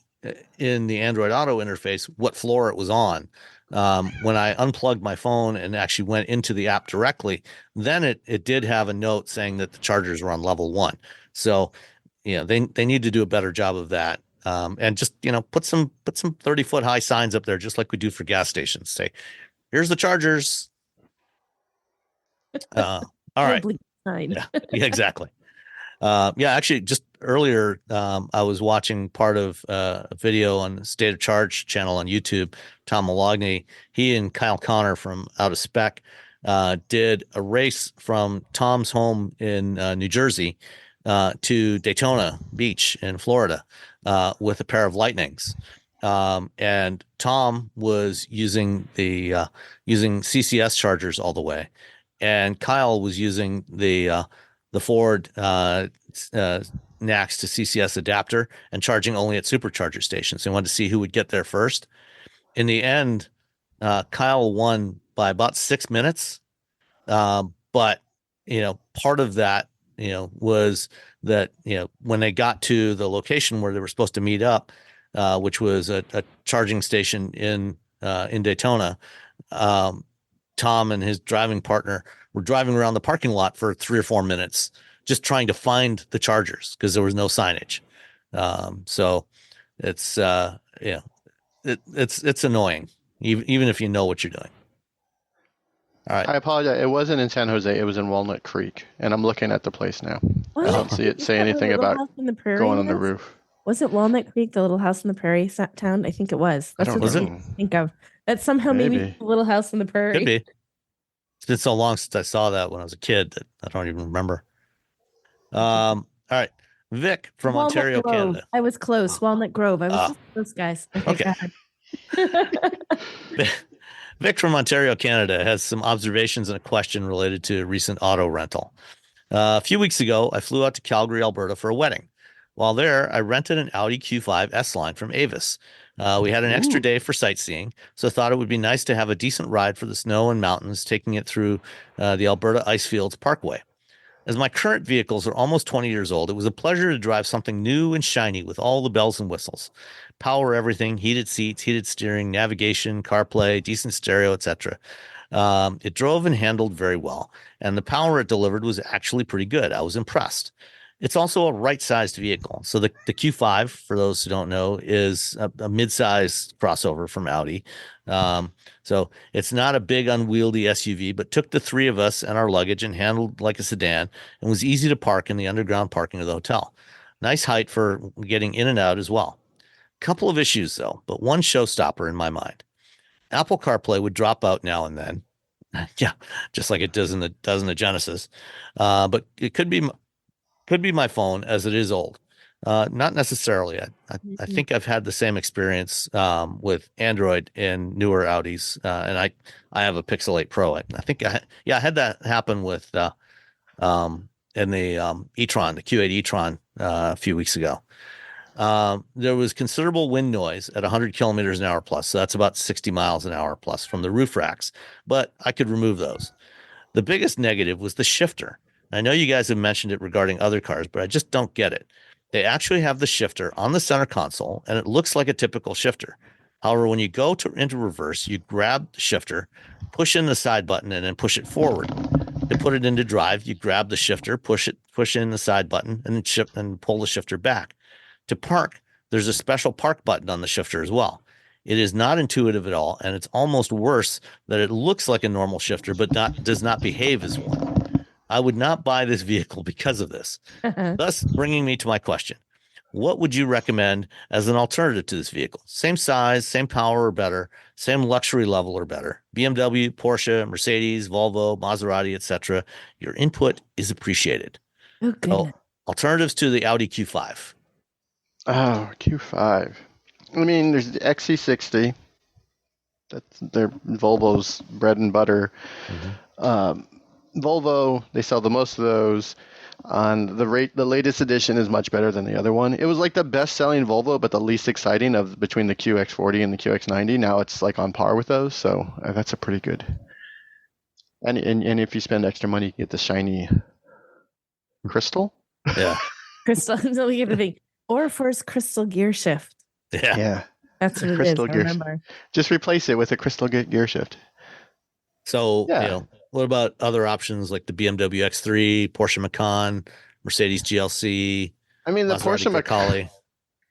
Android Auto interface what floor it was on. When I unplugged my phone and actually went into the app directly, then it did have a note saying that the chargers were on level 1. So, they need to do a better job of that. And just, put some 30-foot high signs up there, just like we do for gas stations. Say, here's the chargers. All right. Yeah, exactly. Actually, just earlier, I was watching part of a video on the State of Charge channel on YouTube. Tom Malogney, he and Kyle Connor from Out of Spec did a race from Tom's home in New Jersey to Daytona Beach in Florida with a pair of Lightnings. And Tom was using using CCS chargers all the way, and Kyle was using the Ford NACS to CCS adapter and charging only at supercharger stations. They wanted to see who would get there first. In the end, Kyle won by about 6 minutes. But part of that, was that, when they got to the location where they were supposed to meet up, which was a charging station in Daytona, Tom and his driving partner were driving around the parking lot for 3 or 4 minutes, just trying to find the chargers because there was no signage. So it's it's annoying, even if you know what you're doing. All right. I apologize. It wasn't in San Jose. It was in Walnut Creek, and I'm looking at the place now. What? I don't see it say anything about going on the roof. Was it Walnut Creek, the little house in the prairie town? I think it was. That's what was I it? think of. That somehow maybe the little house in the prairie. Could be. It's been so long since I saw that when I was a kid that I don't even remember. All right. Vic from Walnut Ontario, Grove. Canada. I was close. Walnut Grove. I was just close, guys. Okay. Go ahead. Vic from Ontario, Canada has some observations and a question related to recent auto rental. A few weeks ago, I flew out to Calgary, Alberta for a wedding. While there, I rented an Audi Q5 S-Line from Avis. We had an extra day for sightseeing, so I thought it would be nice to have a decent ride for the snow and mountains, taking it through the Alberta Icefields Parkway. As my current vehicles are almost 20 years old, it was a pleasure to drive something new and shiny with all the bells and whistles. Power everything, heated seats, heated steering, navigation, CarPlay, decent stereo, etc. It drove and handled very well, and the power it delivered was actually pretty good. I was impressed. It's also a right-sized vehicle. So the Q5, for those who don't know, is a mid-sized crossover from Audi. So it's not a big, unwieldy SUV, but took the three of us and our luggage and handled like a sedan and was easy to park in the underground parking of the hotel. Nice height for getting in and out as well. Couple of issues, though, but one showstopper in my mind. Apple CarPlay would drop out now and then. Yeah, just like it does in the Genesis. But it could be my phone, as it is old. Not necessarily. I think I've had the same experience with Android in newer Audis, and I have a Pixel 8 Pro. I think I had that happen with in the e-tron, the Q8 e-tron a few weeks ago. There was considerable wind noise at 100 kilometers an hour plus, so that's about 60 miles an hour plus from the roof racks, but I could remove those. The biggest negative was the shifter. I know you guys have mentioned it regarding other cars, but I just don't get it. They actually have the shifter on the center console, and it looks like a typical shifter. However, when you go into reverse, you grab the shifter, push in the side button, and then push it forward. To put it into drive, you grab the shifter, push in the side button, and pull the shifter back. To park, there's a special park button on the shifter as well. It is not intuitive at all, and it's almost worse that it looks like a normal shifter, but does not behave as one. I would not buy this vehicle because of this. Thus, bringing me to my question. What would you recommend as an alternative to this vehicle? Same size, same power or better, same luxury level or better. BMW, Porsche, Mercedes, Volvo, Maserati, etc. Your input is appreciated. Oh, goodness. Alternatives to the Audi Q5. Oh, Q5. I mean, there's the XC60. That's their Volvo's bread and butter. Volvo, they sell the most of those. On the latest edition is much better than the other one. It was like the best-selling Volvo, but the least exciting of between the QX40 and the QX90. Now it's like on par with those, so that's a pretty good. And if you spend extra money, you get the shiny crystal. Yeah, Crystal. So we have to think. Or first crystal gear shift. Yeah. That's what it is. Crystal I gear remember. Just replace it with a crystal gear shift. So, Yeah. what about other options like the BMW X3, Porsche Macan, Mercedes GLC? I mean, the Maserati Grecale?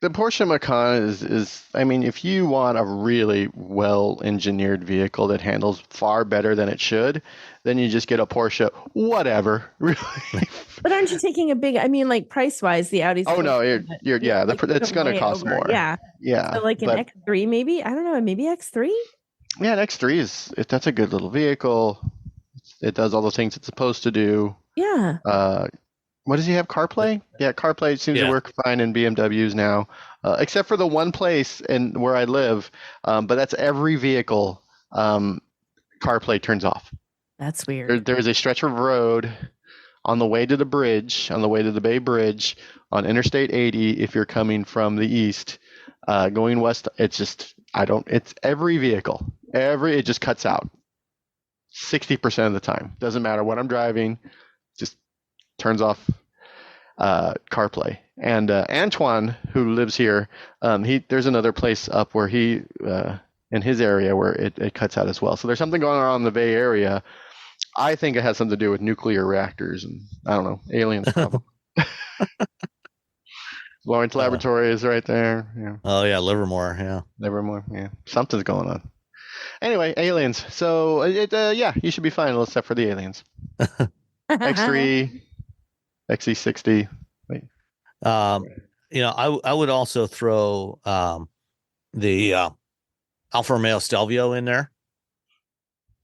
The Porsche Macan is, I mean, if you want a really well-engineered vehicle that handles far better than it should, then you just get a Porsche, whatever, really. But aren't you taking a big, I mean, like price-wise, the Audi's. Oh, no, it's going to cost more. Yeah. Yeah. So like an X3 maybe? I don't know, maybe X3? Yeah, an X3 that's a good little vehicle. It does all the things it's supposed to do. Yeah. What does he have? CarPlay? Yeah, CarPlay seems to work fine in BMWs now, except for the one place where I live. But that's every vehicle. CarPlay turns off. That's weird. There is a stretch of road on the way to the bridge, on the way to the Bay Bridge, on Interstate 80. If you're coming from the east, going west, it's every vehicle. It just cuts out 60% of the time. Doesn't matter what I'm driving, just turns off CarPlay. And Antoine, who lives here, there's another place up where he in his area where it cuts out as well. So there's something going on in the Bay Area. I think it has something to do with nuclear reactors and I don't know, aliens probably. Lawrence Laboratory is right there. Yeah. Oh yeah, Livermore. Yeah. Livermore. Yeah. Something's going on. Anyway, aliens. So you should be fine except for the aliens. X3, XC60. Wait. I would also throw the Alfa Romeo Stelvio in there.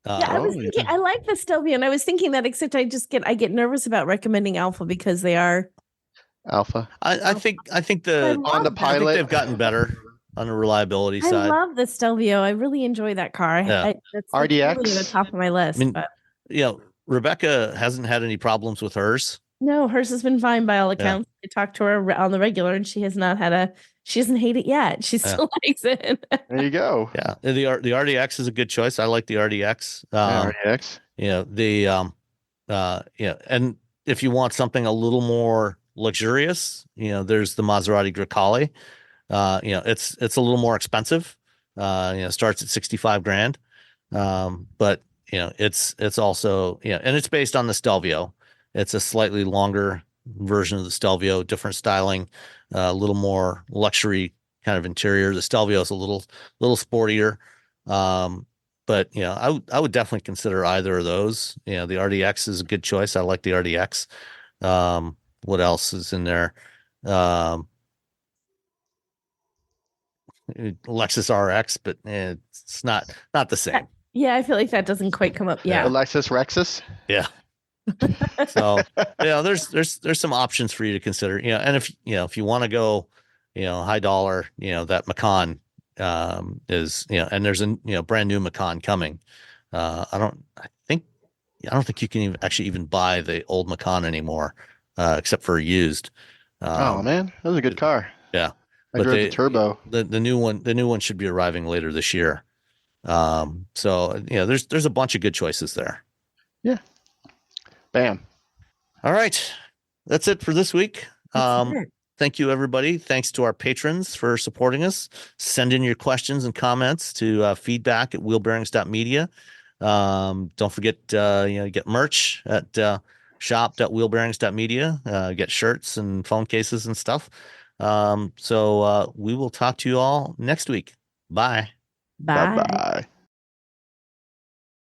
Yeah, I was thinking I like the Stelvio, and I was thinking that, except I get nervous about recommending Alpha because they are Alpha. I think On the Pilot. they've gotten better on the reliability I side. love the Stelvio. I really enjoy that car. Yeah. That's RDX? really at the top of my list. I mean, but Rebecca hasn't had any problems with hers. no, hers has been fine by all accounts. I talked to her on the regular, and she hasn't hate it yet. She still likes it. There you go. Yeah, the RDX is a good choice. I like the RDX. RDX. And if you want something a little more luxurious, there's the Maserati Grecale. It's a little more expensive. Starts at 65 grand. But it's also, and it's based on the Stelvio. It's a slightly longer version of the Stelvio, different styling, a little more luxury kind of interior. The Stelvio is a little sportier. But I would definitely consider either of those. The RDX is a good choice. I like the RDX. What else is in there? Lexus RX, but it's not the same. Yeah, I feel like that doesn't quite come up. Yeah, The Lexus Rexus. Yeah. So there's some options for you to consider. And if you want to go, high dollar, that Macan is, and there's a brand new Macan coming. I don't think you can even buy the old Macan anymore, except for used. Oh man, that was a good car. Yeah. I drove the turbo. The new one should be arriving later this year. So there's a bunch of good choices there. Yeah. Bam. All right. That's it for this week. Thank you, everybody. Thanks to our patrons for supporting us. Send in your questions and comments to feedback@wheelbearings.media. Don't forget, get merch at shop.wheelbearings.media. Get shirts and phone cases and stuff. So we will talk to you all next week. Bye. Bye. Bye-bye.